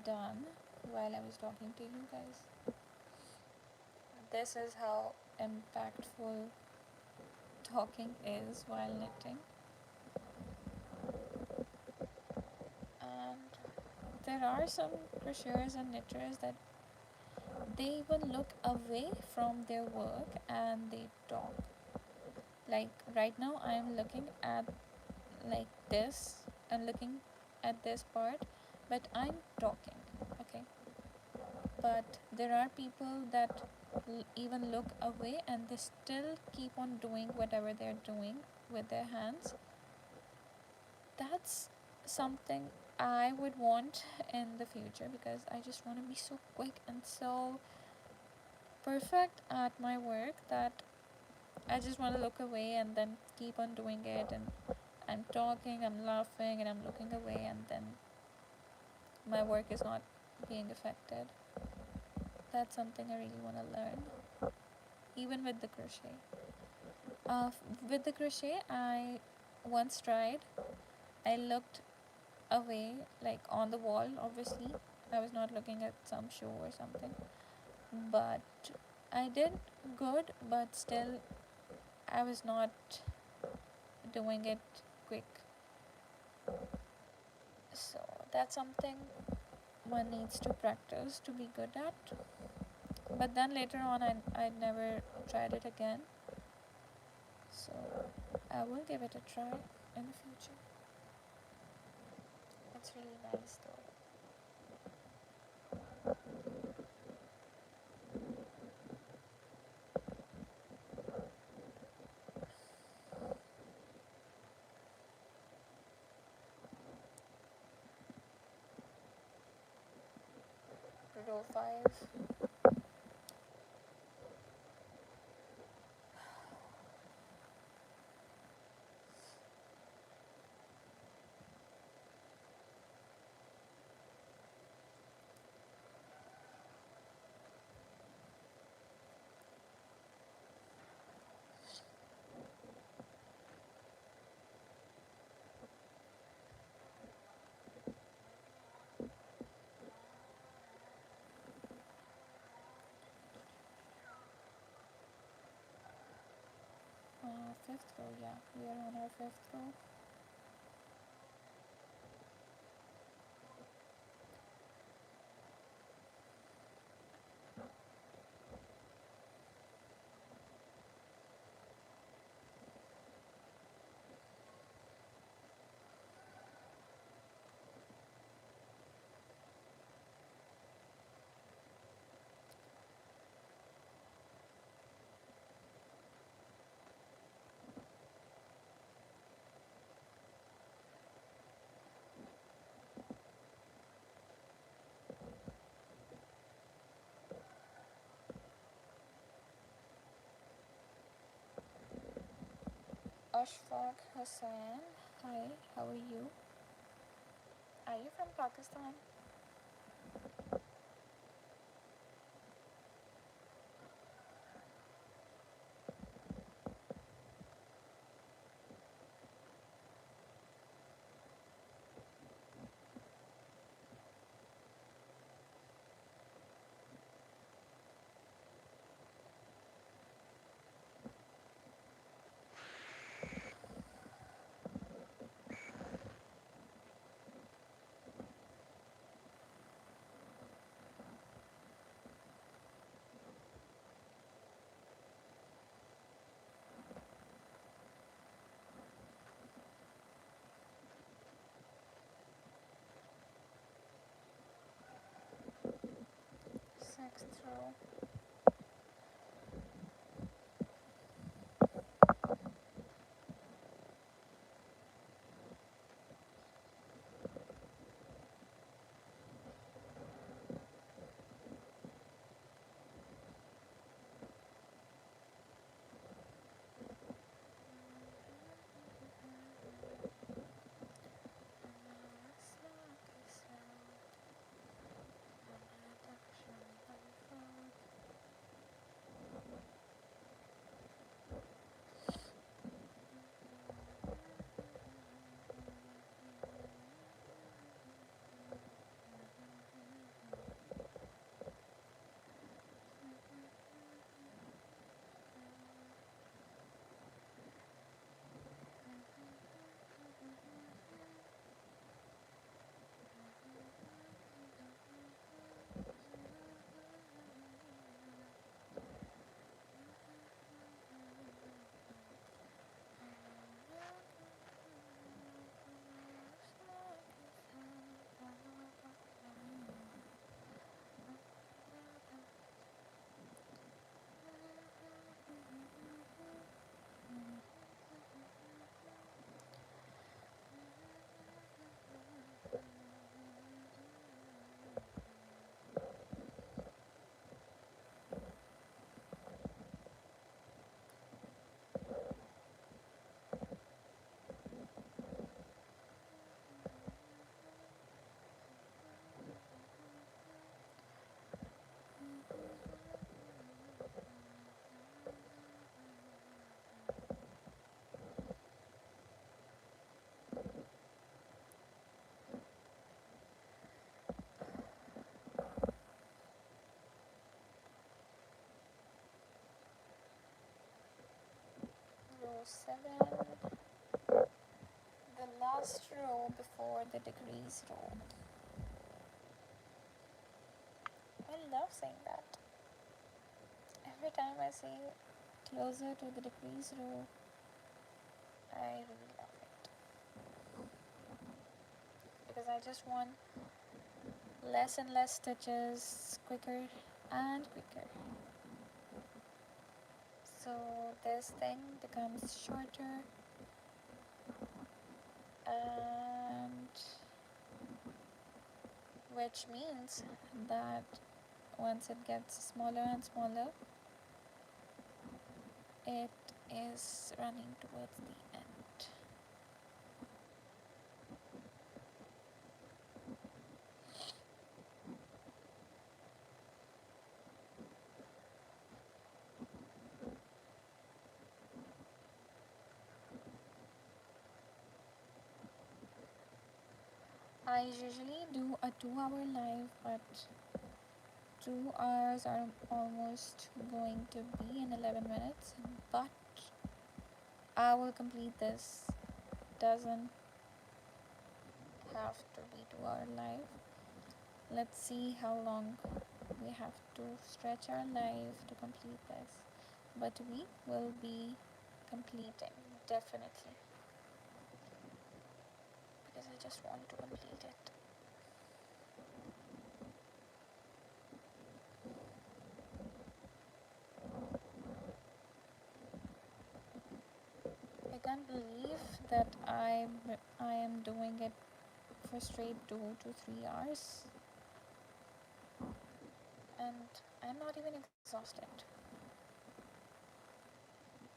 done while I was talking to you guys. This is how impactful talking is while knitting. And there are some crocheters and knitters that they even look away from their work and they talk. Like right now I'm looking at like this and looking at this part, but I'm talking, okay? But there are people that even look away and they still keep on doing whatever they're doing with their hands. That's something I would want in the future because I just want to be so quick and so perfect at my work that I just want to look away and then keep on doing it, and I'm talking, I'm laughing, and I'm looking away, and then my work is not being affected. That's something I really want to learn, even with the crochet. With the crochet, I once tried. I looked away, like on the wall, obviously. I was not looking at some show or something. But I did good, but still, I was not doing it quick. So that's something one needs to practice to be good at. But then later on, I never tried it again. So I will give it a try in the future. It's really nice though. Row 5. Fifth row, yeah, we are on our fifth row. Ashfaq Hussain. Hi, how are you? Are you from Pakistan? Sixth row. Row 7, the last row before the decrease row. I love saying that. Every time I say closer to the decrease row, I really love it. Because I just want less and less stitches, quicker and quicker. So this thing becomes shorter, and which means that once it gets smaller and smaller, it is running towards the end. I usually do a 2-hour live, but 2 hours are almost going to be in 11 minutes, but I will complete this. Doesn't have to be 2-hour live. Let's see how long we have to stretch our life to complete this, but we will be completing definitely, because I just want to complete it. I can't believe that I am doing it for straight 2 to 3 hours, and I'm not even exhausted.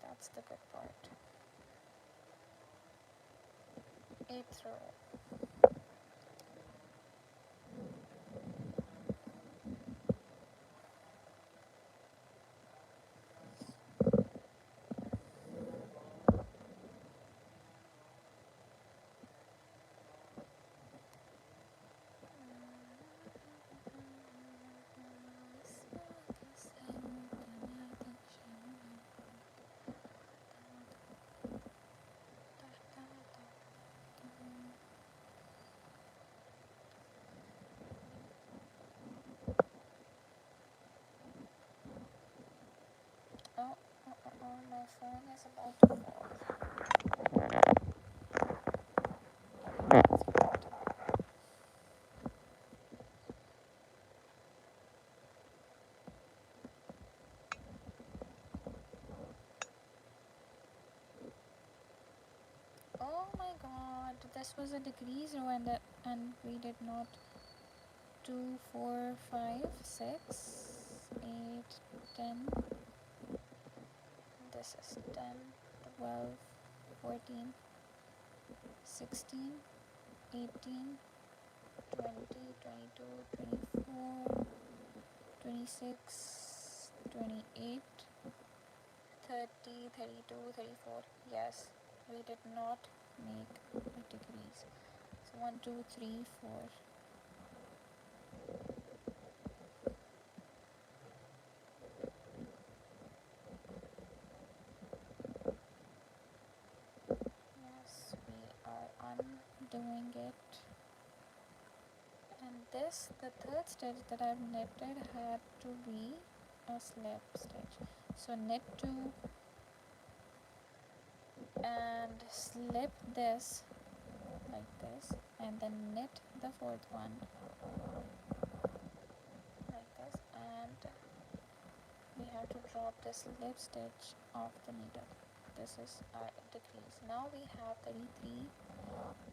That's the good part. 8th row. My phone is about to fall. Oh my god, this was a decrease row, and we did not 2, 4, 5, 6, 8, 10. This is 10, 12, 14, 16, 18, 20, 22, 24, 26, 28, 30, 32, 34. Yes, we did not make a decrease. So 1, 2, 3, 4. Yes, we are undoing it. And this, the third stitch that I've knitted, had to be a slip stitch. So knit 2 and slip this like this, and then knit the fourth one like this, and we have to drop the slip stitch off the needle. This is our decrease. Now we have 33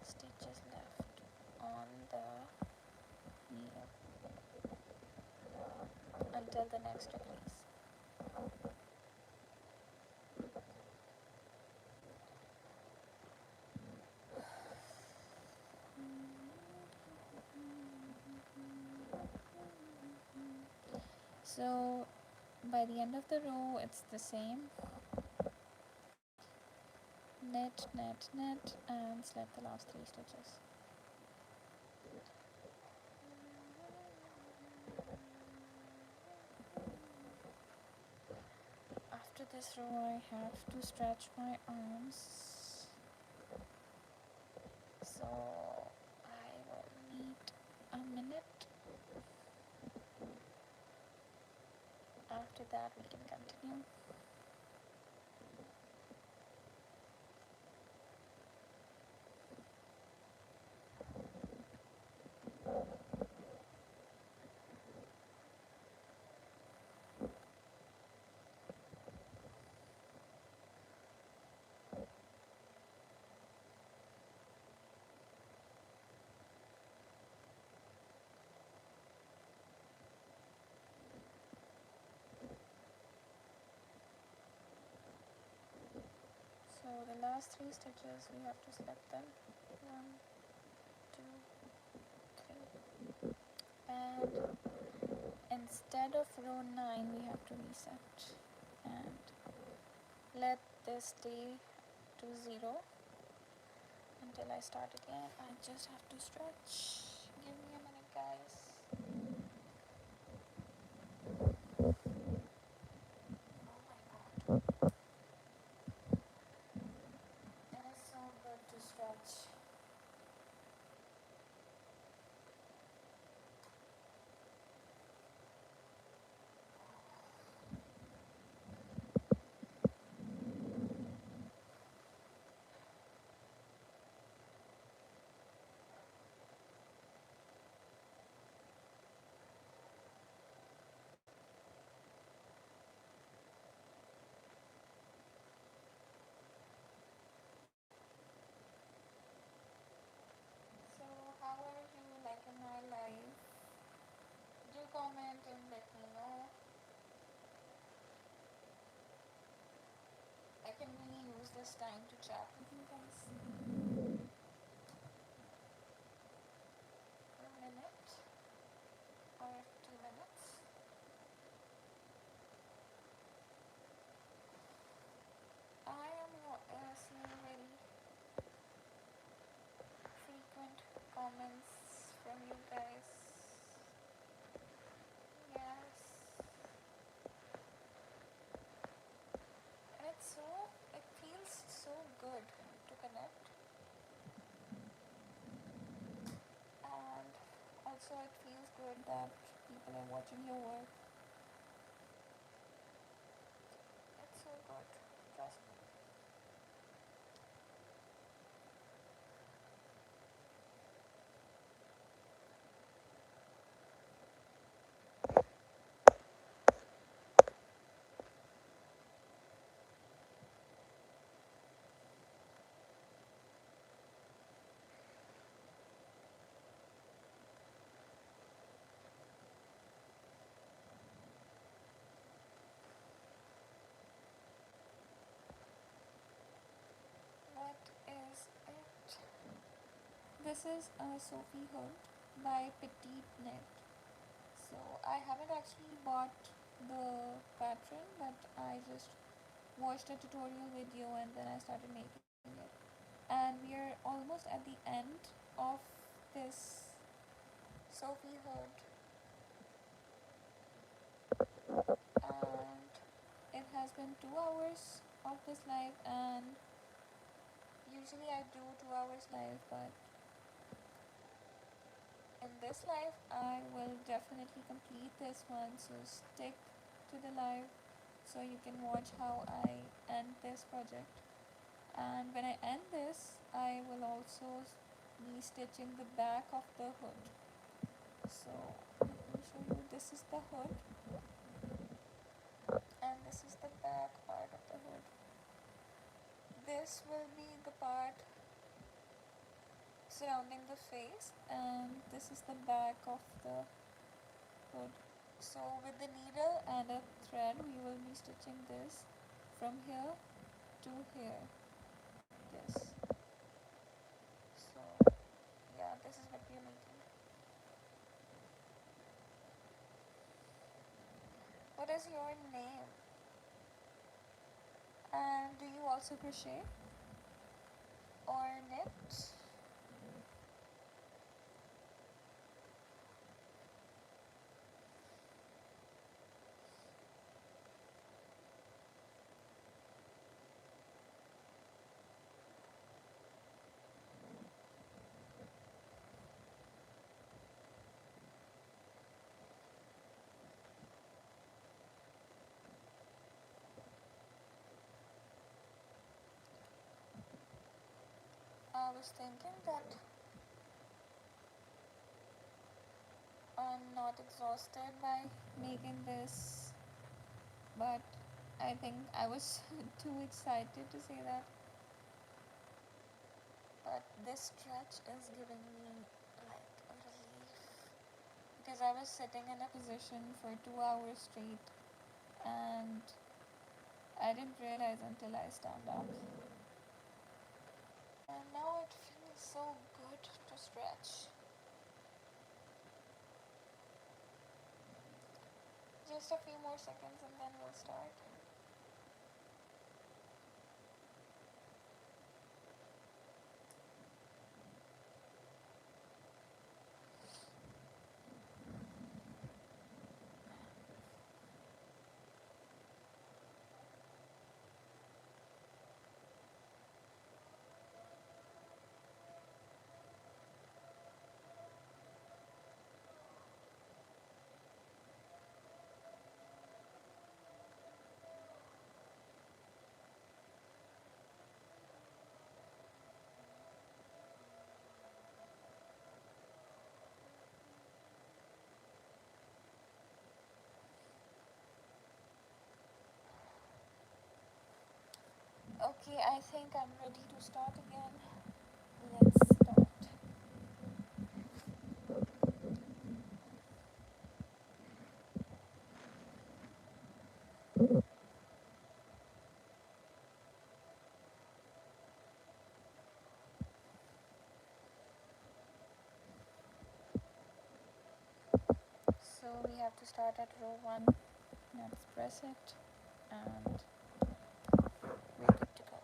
stitches left on the needle until the next decrease. So by the end of the row it's the same. Knit, knit, knit, and slip the last 3 stitches. After this row I have to stretch my arms, so I will need a minute. After that we can continue. So the last 3 stitches we have to slip them. 1, 2, 3. And instead of row 9 we have to reset and let this stay to 0 until I start again. I just have to stretch. Give me a minute, guys. Oh my god. It is so good to stretch. So how are you liking my life? Do comment and let me know. I can really use this time to chat with you guys. you guys. Yes. And it feels so good to connect. And also it feels good that people are watching your work. It's so good. Trust me. What is it? This is a Sophie hood by Petite Knit. So I haven't actually bought the pattern, but I just watched a tutorial video and then I started making it. And we are almost at the end of this Sophie hood, and it has been 2 hours of this live, and usually I do 2 hours live, but in this live I will definitely complete this one, so stick to the live so you can watch how I end this project. And when I end this, I will also be stitching the back of the hood. So let me show you. This is the hood, and this is the back part of the hood. This will be the part surrounding the face, and this is the back of the hood. So with the needle and a thread, we will be stitching this from here to here. This. So yeah, this is what we are making. What is your name? And do you also crochet or knit? I was thinking that I'm not exhausted by making this, but I think I was too excited to say that. But this stretch is giving me like a relief because I was sitting in a position for 2 hours straight and I didn't realize until I stand up. And now it feels so good to stretch. Just a few more seconds and then we'll start. Okay, I think I'm ready to start again. Let's start. So we have to start at row 1. Let's press it and we're good to go.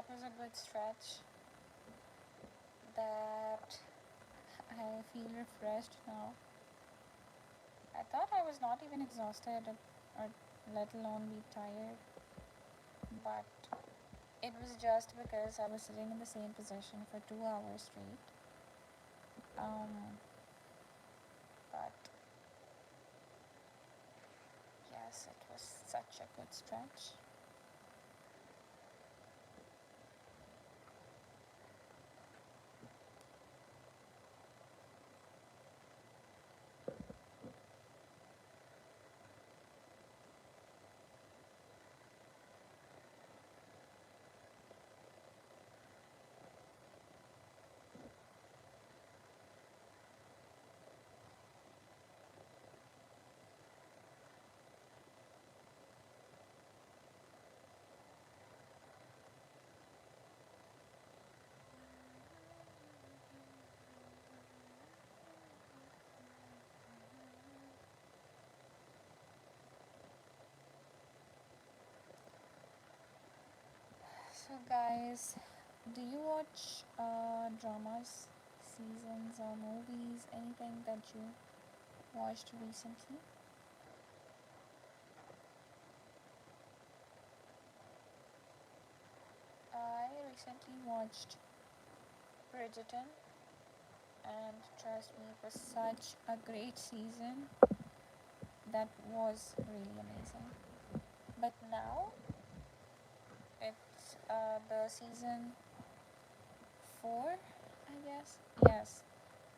that was a good stretch. That I feel refreshed now. I thought I was not even exhausted or let alone be tired, but it was just because I was sitting in the same position for 2 hours straight. Um, but yes, it was such a good stretch. So, guys, do you watch dramas, seasons, or movies? Anything that you watched recently? I recently watched Bridgerton, and trust me, it was such a great season. That was really amazing. But now it's the season 4, I guess. Yes,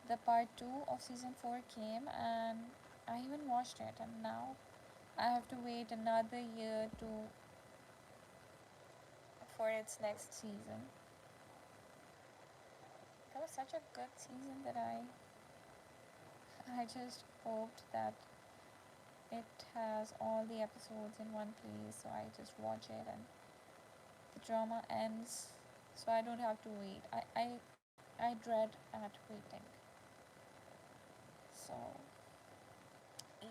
the part 2 of season 4 came, and I even watched it, and now I have to wait another year to for its next season. That was such a good season that I just hoped that it has all the episodes in one place, so I just watch it and the drama ends, so I don't have to wait. I dread at waiting. So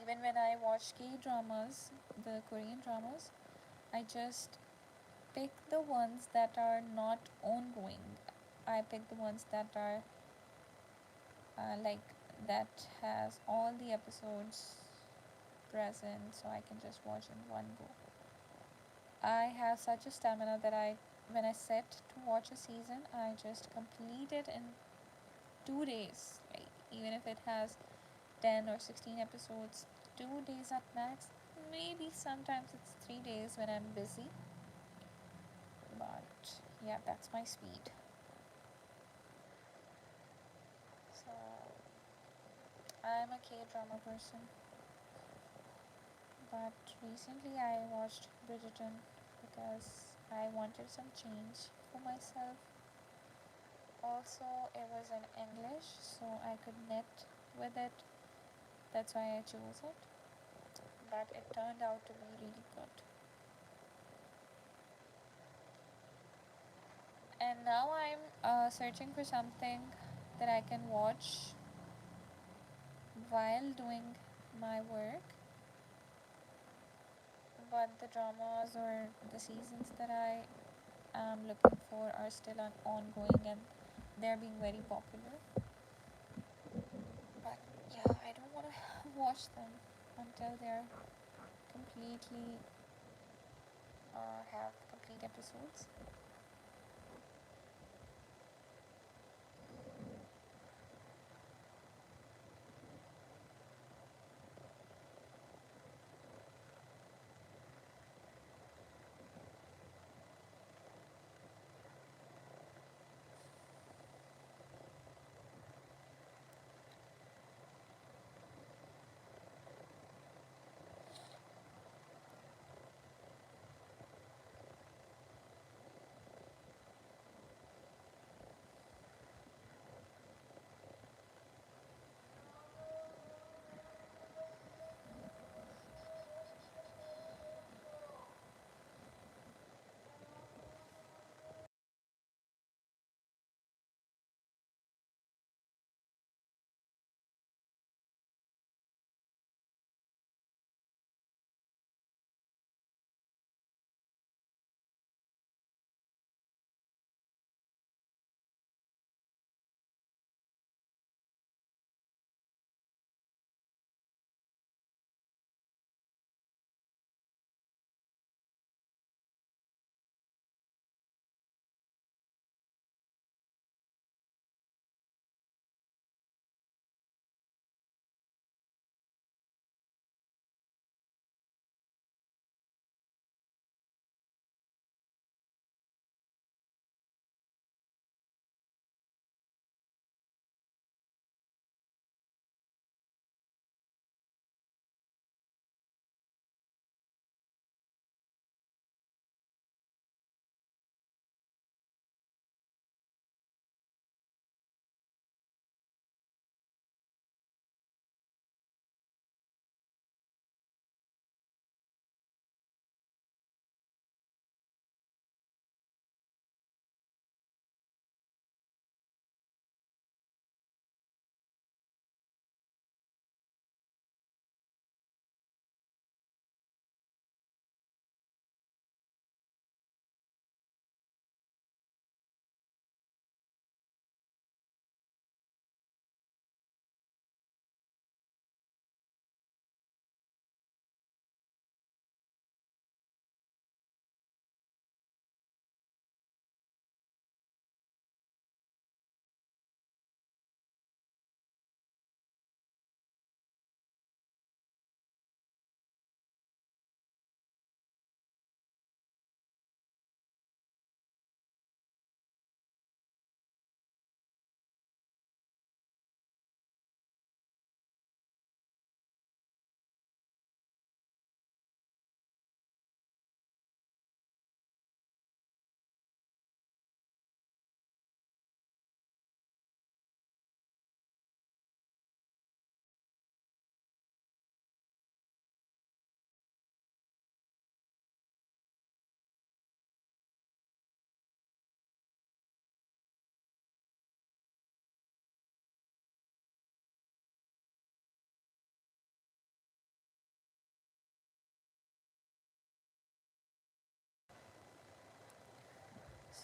even when I watch K dramas, the Korean dramas, I just pick the ones that are not ongoing. I pick the ones that are like that has all the episodes present, so I can just watch in one go. I have such a stamina that when I set to watch a season, I just complete it in 2 days. Like even if it has 10 or 16 episodes, 2 days at max. Maybe sometimes it's 3 days when I'm busy, but yeah, that's my speed. So I'm a K drama person, but recently I watched Bridgerton because I wanted some change for myself. Also, it was in English, so I could knit with it. That's why I chose it. But it turned out to be really good. And now I'm searching for something that I can watch while doing my work. But the dramas or the seasons that I am looking for are still ongoing and they're being very popular. But yeah, I don't want to watch them until they're completely have complete episodes.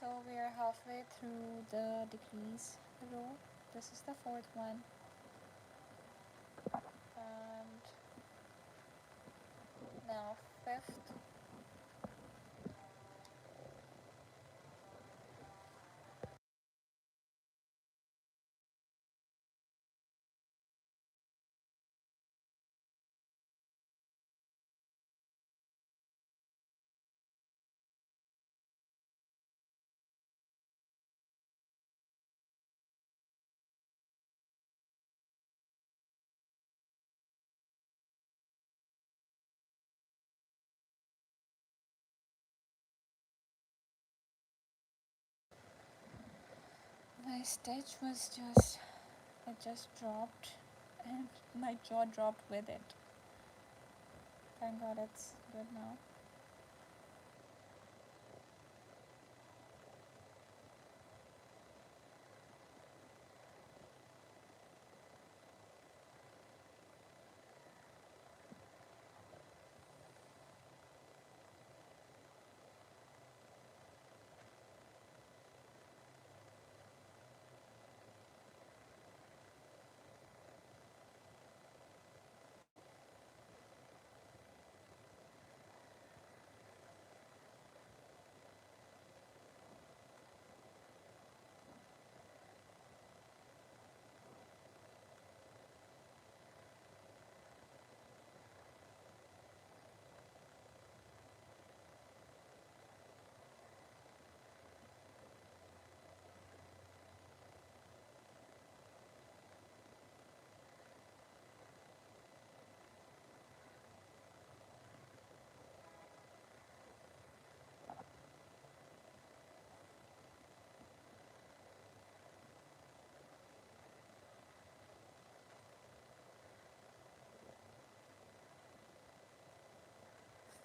So we are halfway through the decrease row. This is the fourth one, and now fifth. My stitch was just, it just dropped, and my jaw dropped with it. Thank God it's good now.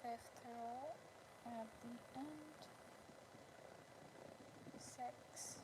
Fifth row at the end. 6.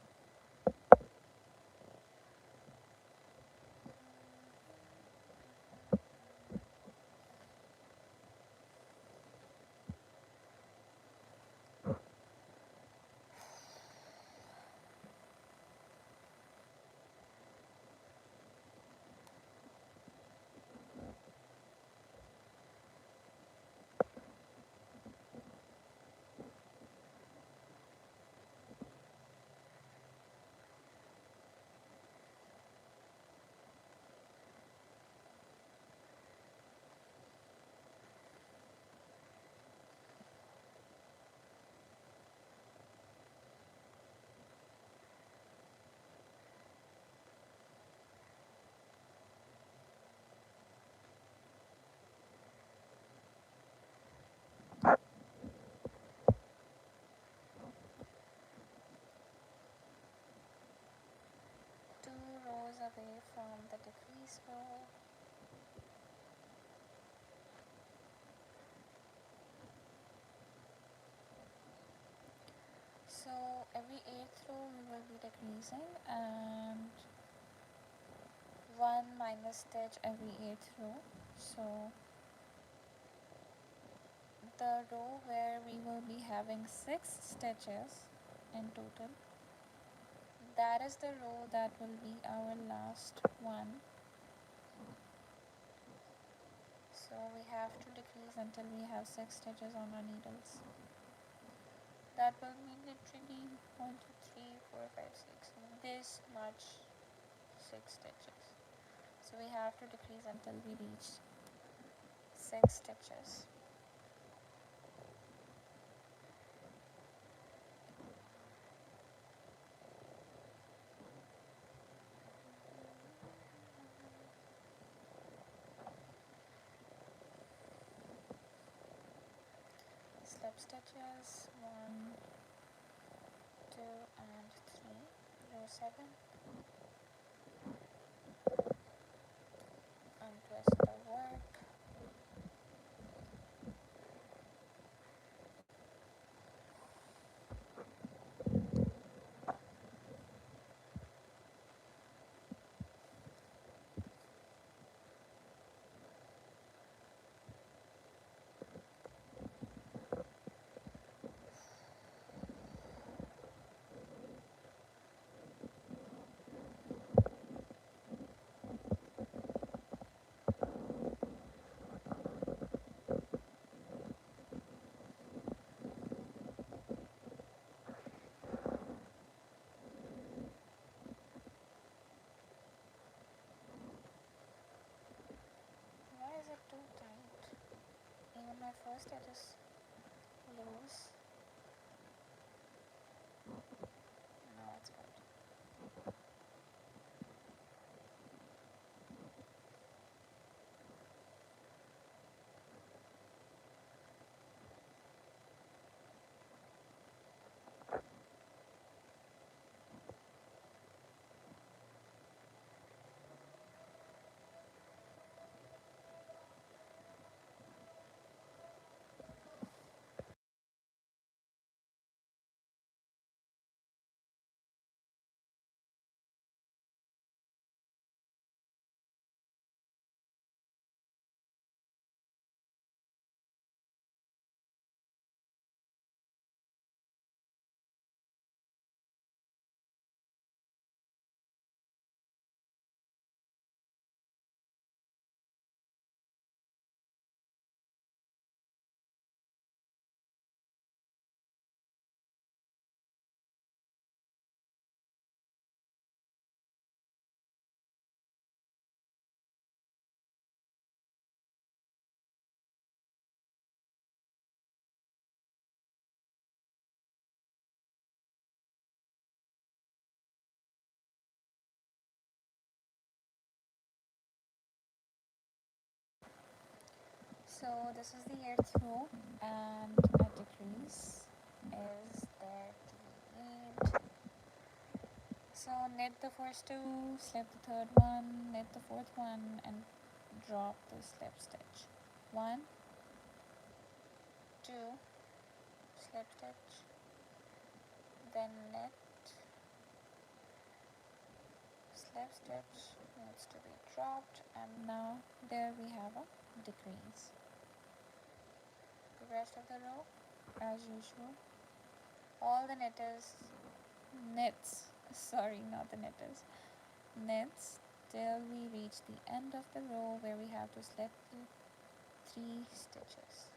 Two rows away from the decrease row. So every 8th row we will be decreasing, and 1 minus stitch every 8th row. So the row where we will be having 6 stitches in total, that is the row that will be our last one. So we have to decrease until we have 6 stitches on our needles. That will be literally 1, 2, 3, 4, 5, 6, this much 6 stitches. So we have to decrease until we reach 6 stitches. Slip stitches 1, 2, and 3, row 7, untwist the work. stitch is loose. Now it's good. So this is the 8th row, and a decrease is there to be made. So knit the first two, slip the third one, knit the fourth one, and drop the slip stitch. 1, 2, slip stitch, then knit, slip stitch needs to be dropped, and now there we have a decrease. The rest of the row, as usual, all the knits till we reach the end of the row where we have to slip the 3 stitches.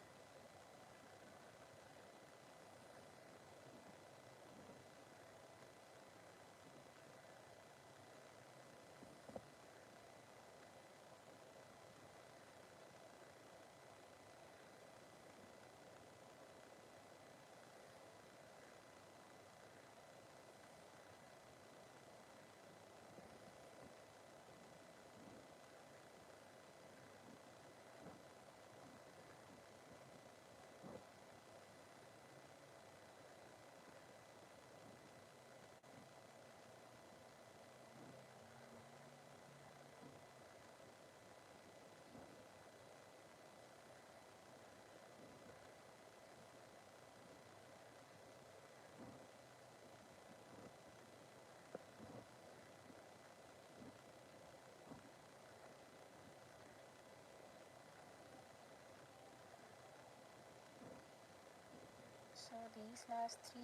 So these last 3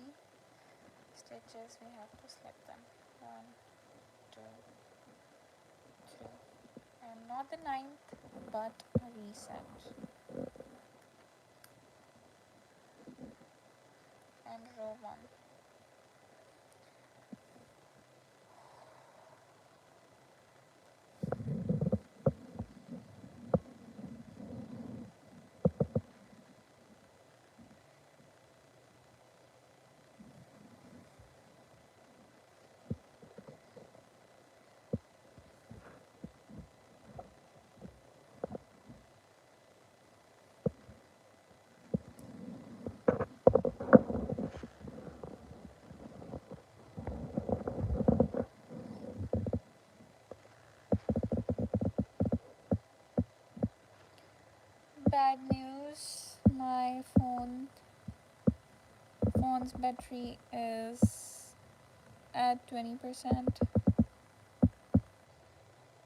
stitches we have to slip them. 1, 2, 3, and not the 9th but a reset, and row 1. Bad news, my phone's battery is at 20%,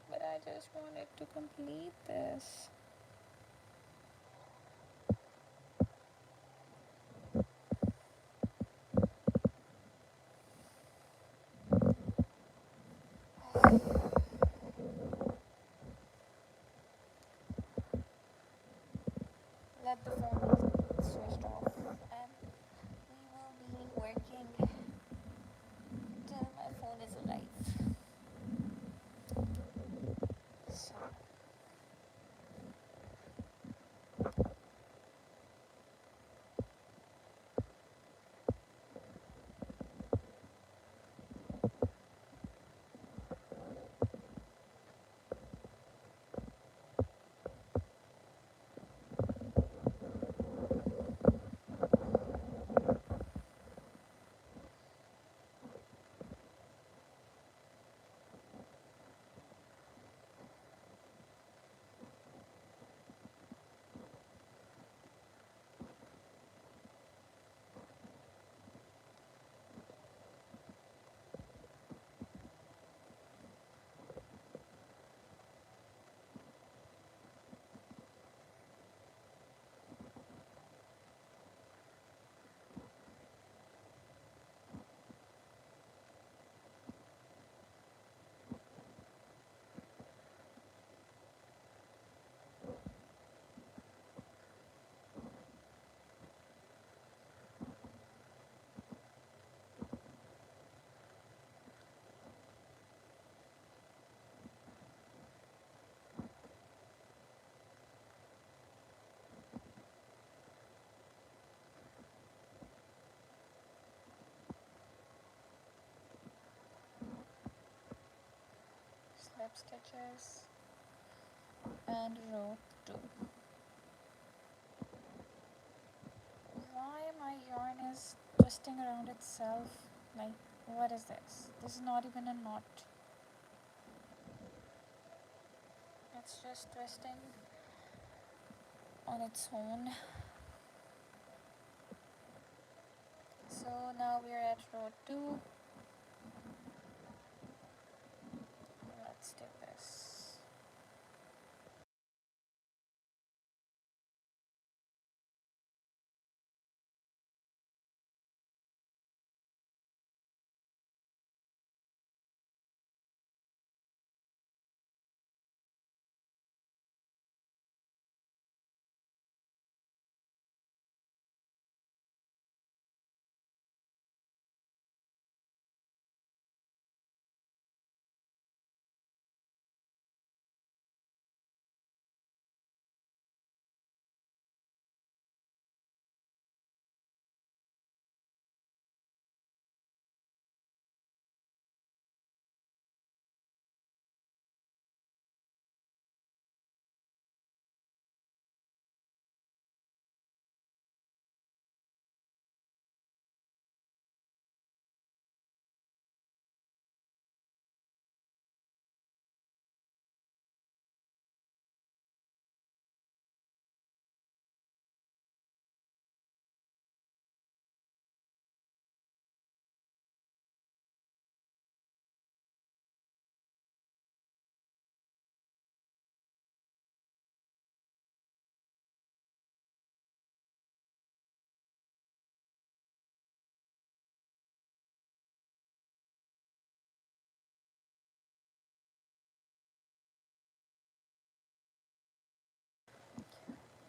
but I just wanted to complete this. Let the phone be switched off, and we will be working till my phone is alive. So top stitches and row 2. Why my yarn is twisting around itself? Like, what is this? This is not even a knot. It's just twisting on its own. So now we're at row 2. Let's do this.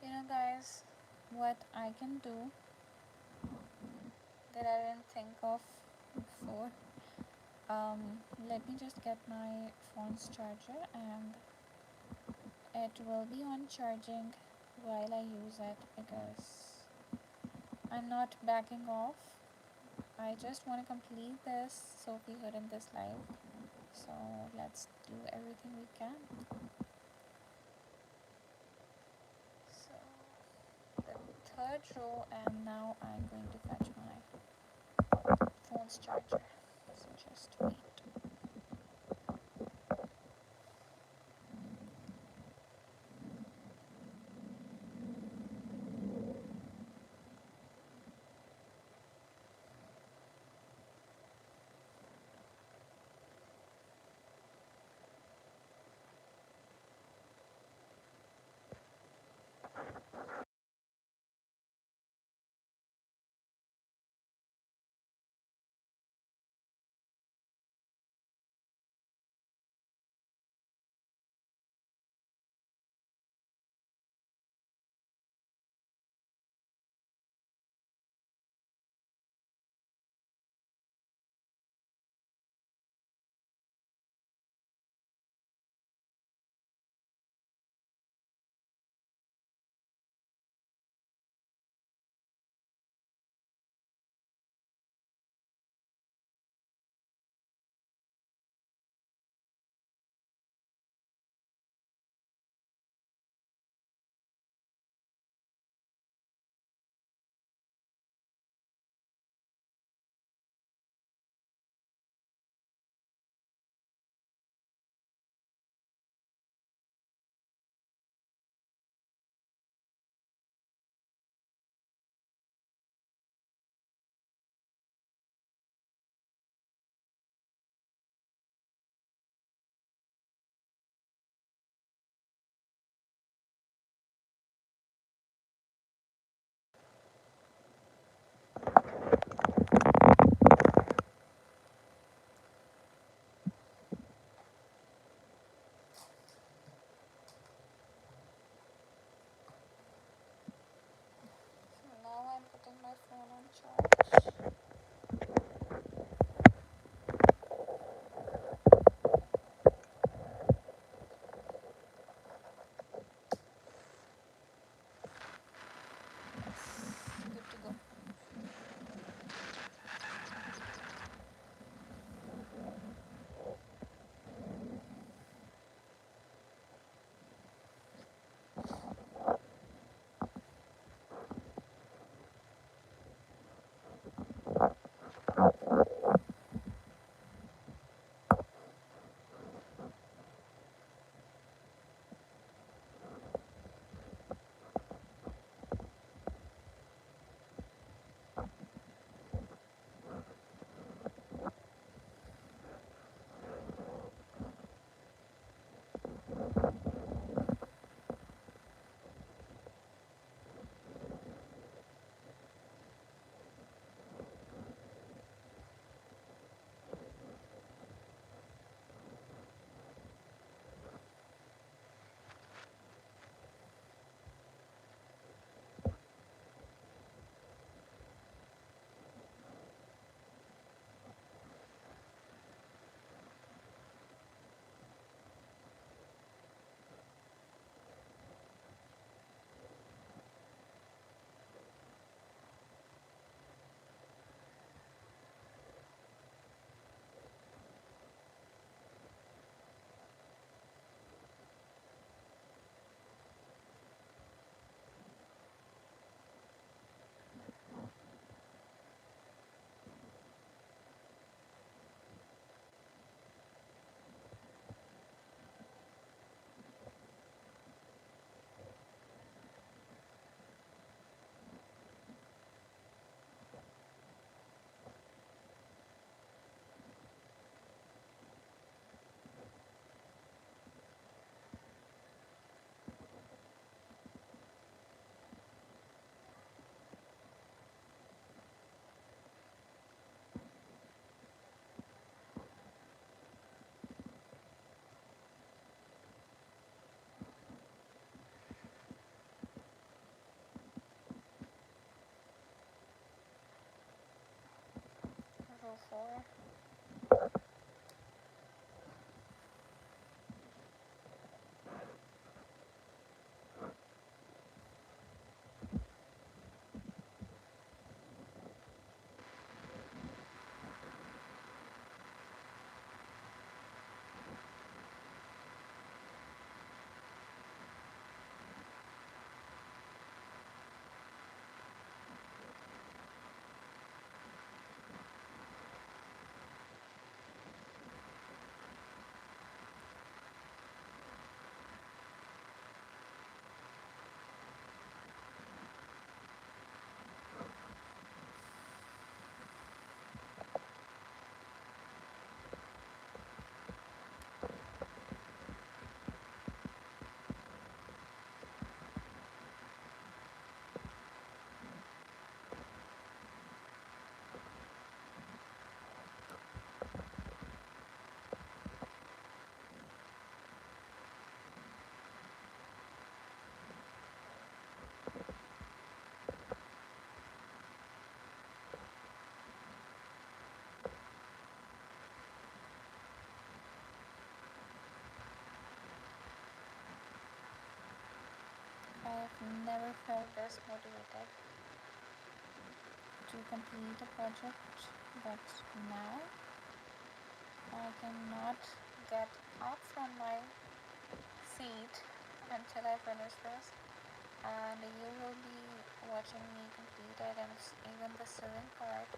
You know, guys, what I can do that I didn't think of before. Let me just get my phone's charger, and it will be on charging while I use it because I'm not backing off. I just want to complete this Sophiehood in this live. So let's do everything we can. So the third row, and now I'm going to fetch my phone's charger. So just wait. never felt this motivated to complete a project, but now I cannot get up from my seat until I finish this, and you will be watching me complete it, and even the sewing part.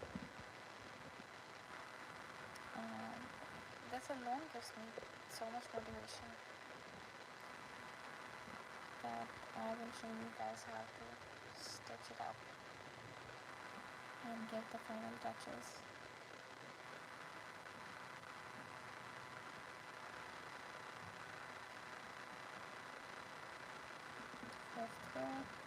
Um, this alone gives me so much motivation that I will show you guys how to stitch it up and give the final touches. Fifth row.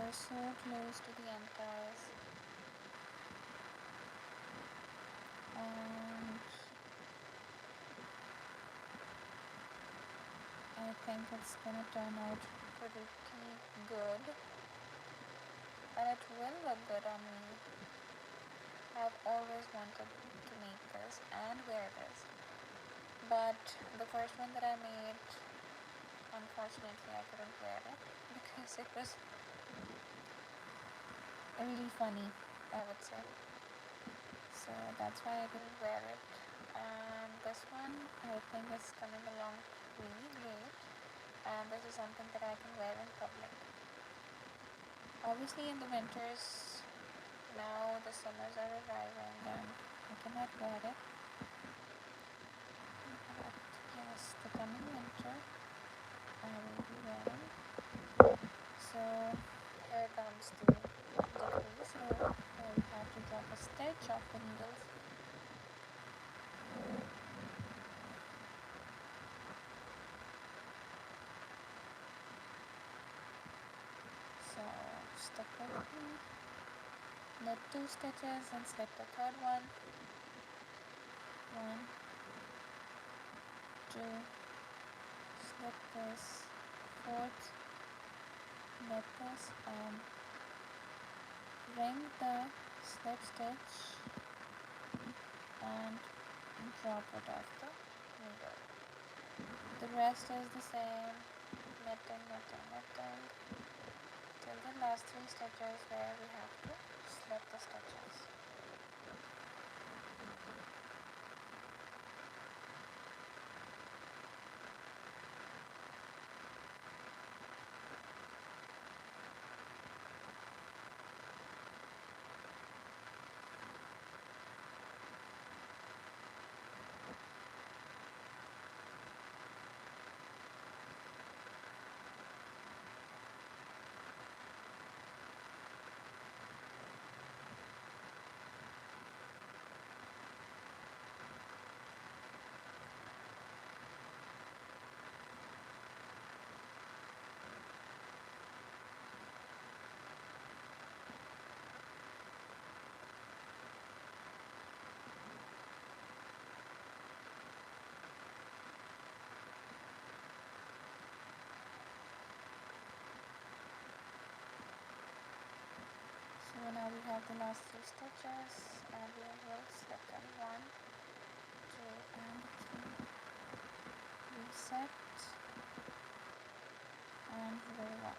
We're so close to the end, guys. And I think it's gonna turn out pretty good. And it will look good on me. I've always wanted to make this and wear this. But the first one that I made, unfortunately I couldn't wear it because it was really funny, I would say. So that's why I didn't wear it. And this one I think is coming along really great. And this is something that I can wear in public. Obviously in the winters, now the summers are arriving and I cannot wear it. But yes, the coming winter I will be wearing. So here comes the decrease. So I have to drop a stitch of the needles. So stick with me. Knit 2 stitches and slip the third one. 1, 2, slip this, 4th, knit this and ring the slip stitch and drop it off the needle. The rest is the same, knitting, knitting, knitting till the last 3 stitches where we have to slip the stitches. So now we have the last 3 stitches and we will slip them 1, 2 and 3. Reset and roll on.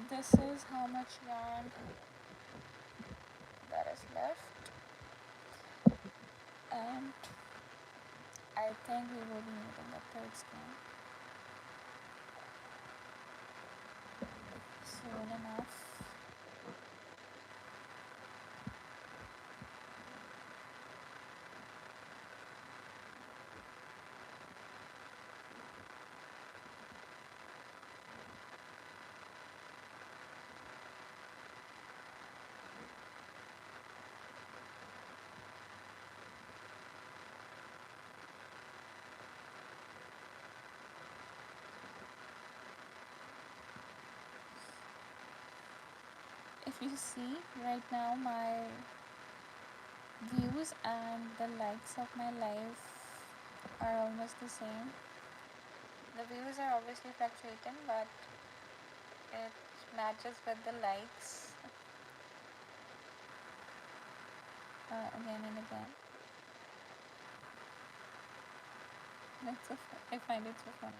This is how much yarn that is left, and I think we will be needing a third skein soon enough. If you see right now, my views and the likes of my life are almost the same. The views are obviously fluctuating, but it matches with the likes again and again. I find it so funny.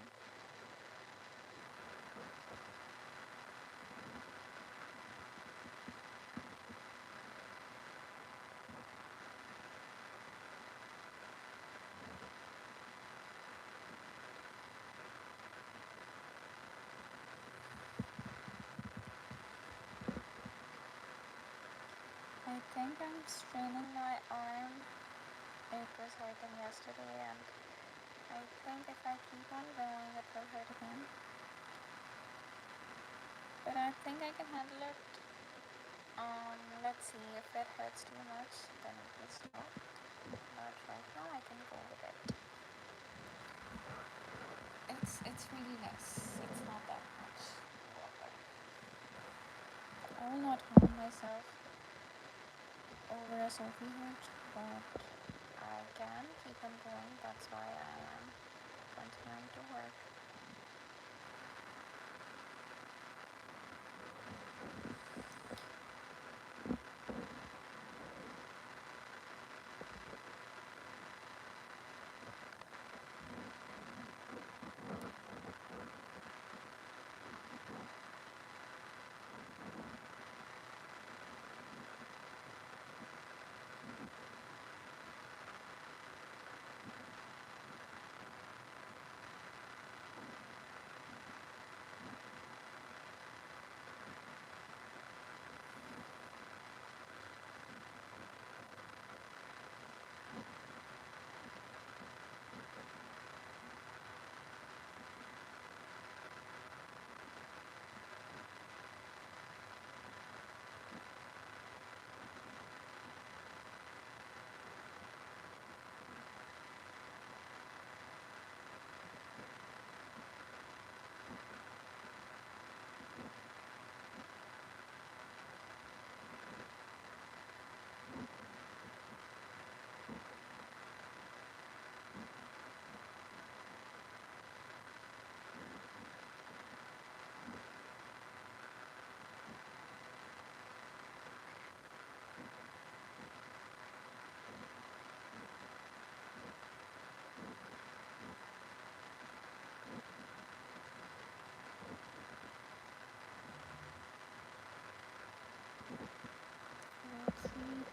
I think I'm straining my arm. It was hurting yesterday, and I think if I keep on going, it will hurt again. but I think I can handle it. Let's see, if it hurts too much, then it will stop. But right now I can go with it. It's really less. It's not that much water. I will not harm myself over a soapy hood, but I can keep on going. That's why I am continuing to work. Let's see.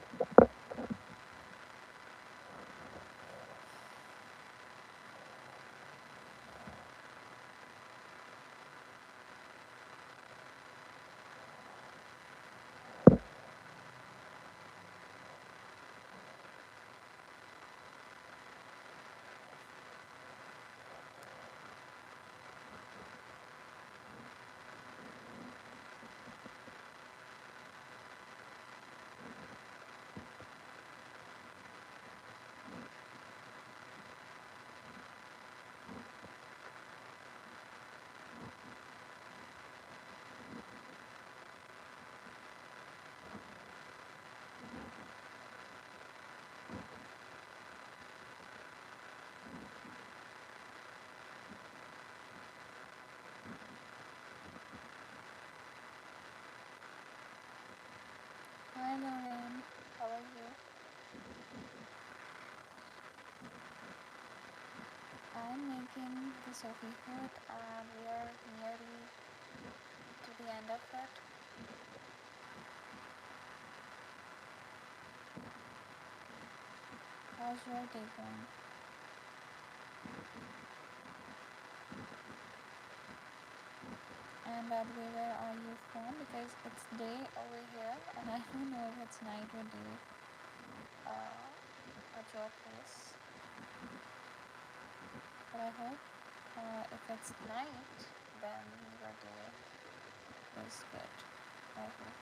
Hi Lauren, how are you? I'm making the Sophie hood and we are nearly to the end of it. How's your day going? And by the way, where are you from? Because it's day over here and I don't know if it's night or day at your place. But I hope if it's night, then your day is good. I hope.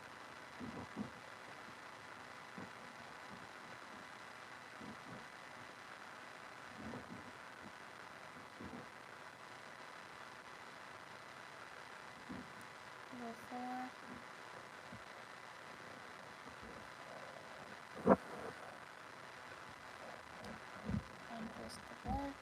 Row 4. And post the work.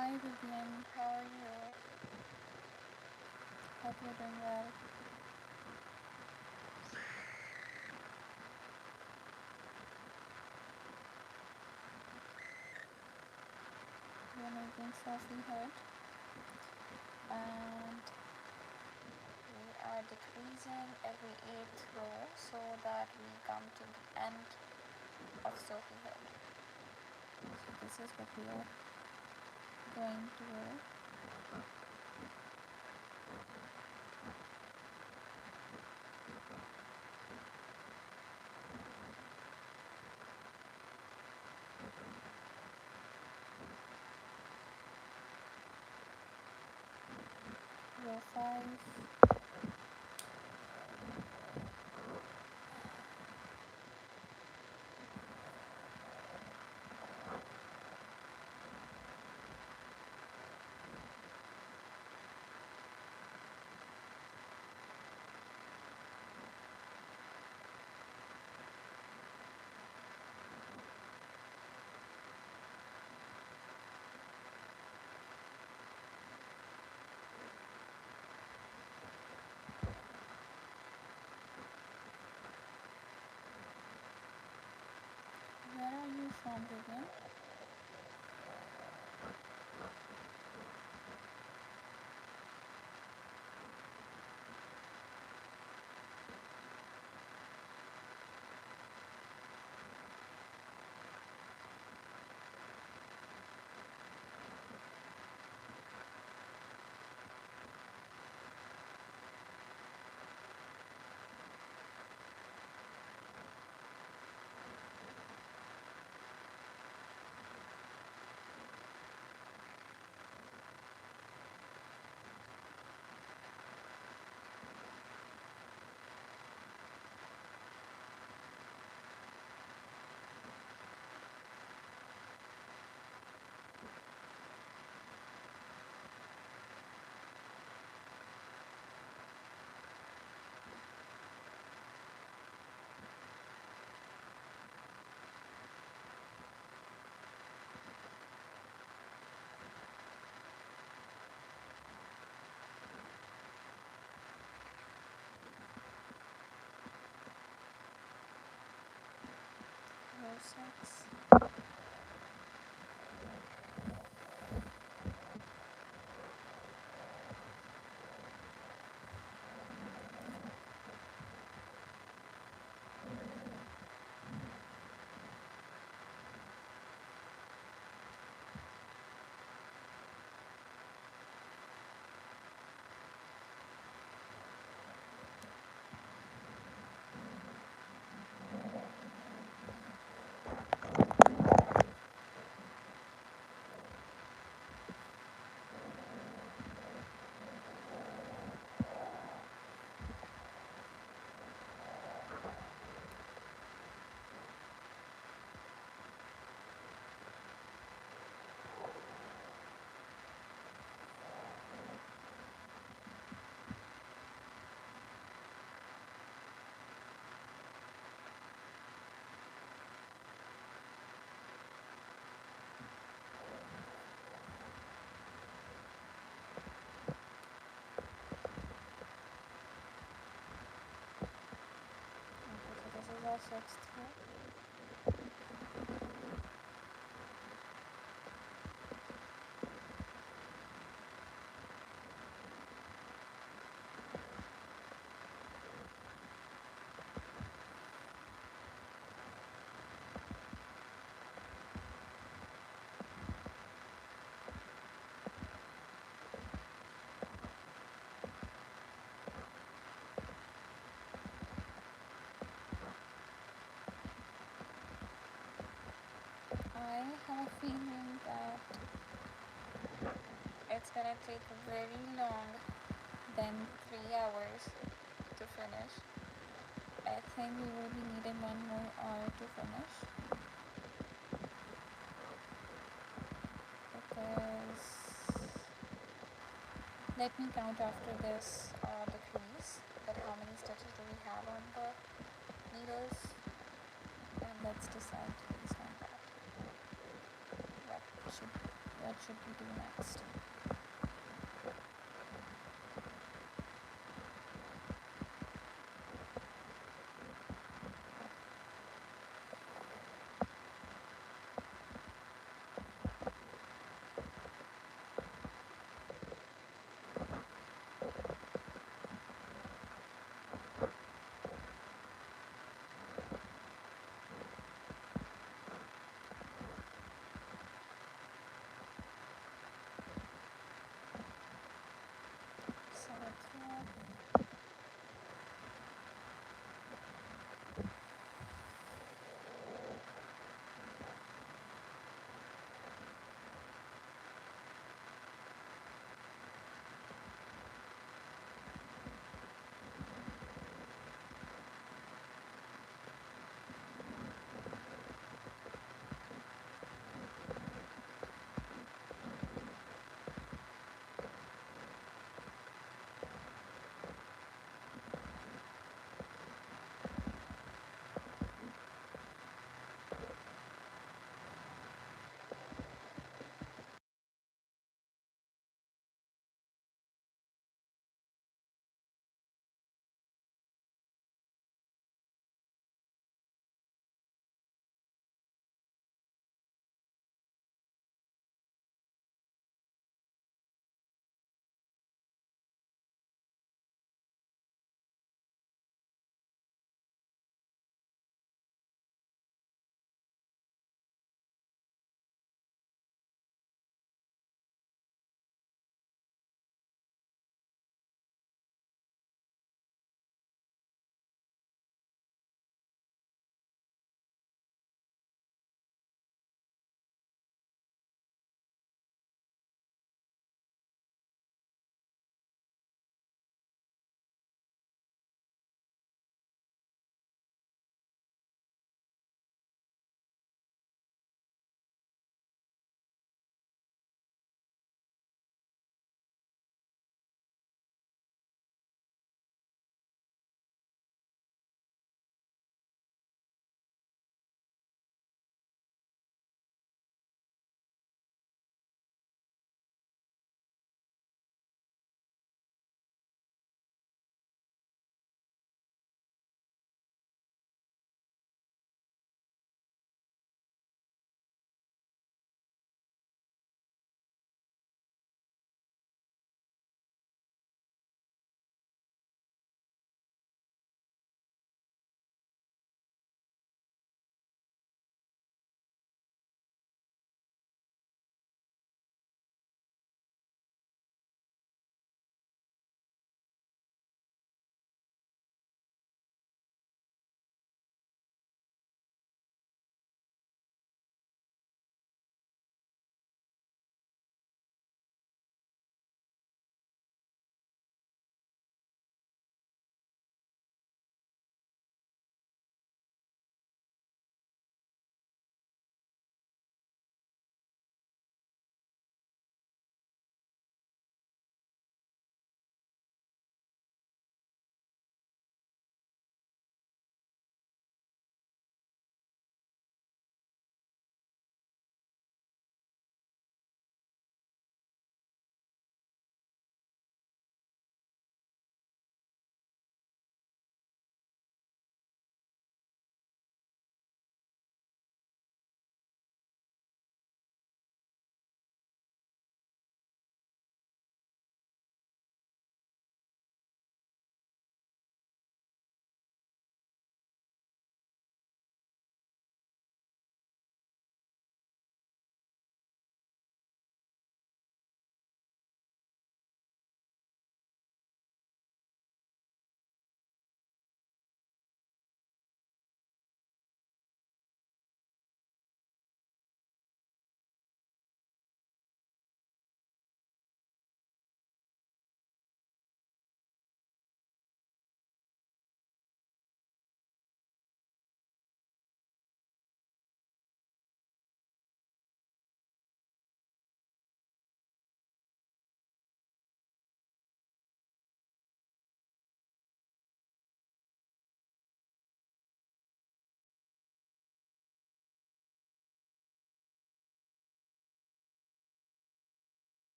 Hi Vivian, how are you? Hope you're doing well. We're making softly head and we are decreasing every 8th row so that we come to the end of softly head. So this is what we are going to do. Row 5, where are you from Vivian? Row 6. Okay, so this is our 6th row. I have a feeling that it's gonna take very long than 3 hours to finish. I think we will be needing 1 more hour to finish because let me count after this the crease, that how many stitches do we have on the needles, and let's decide based on that what should we do next?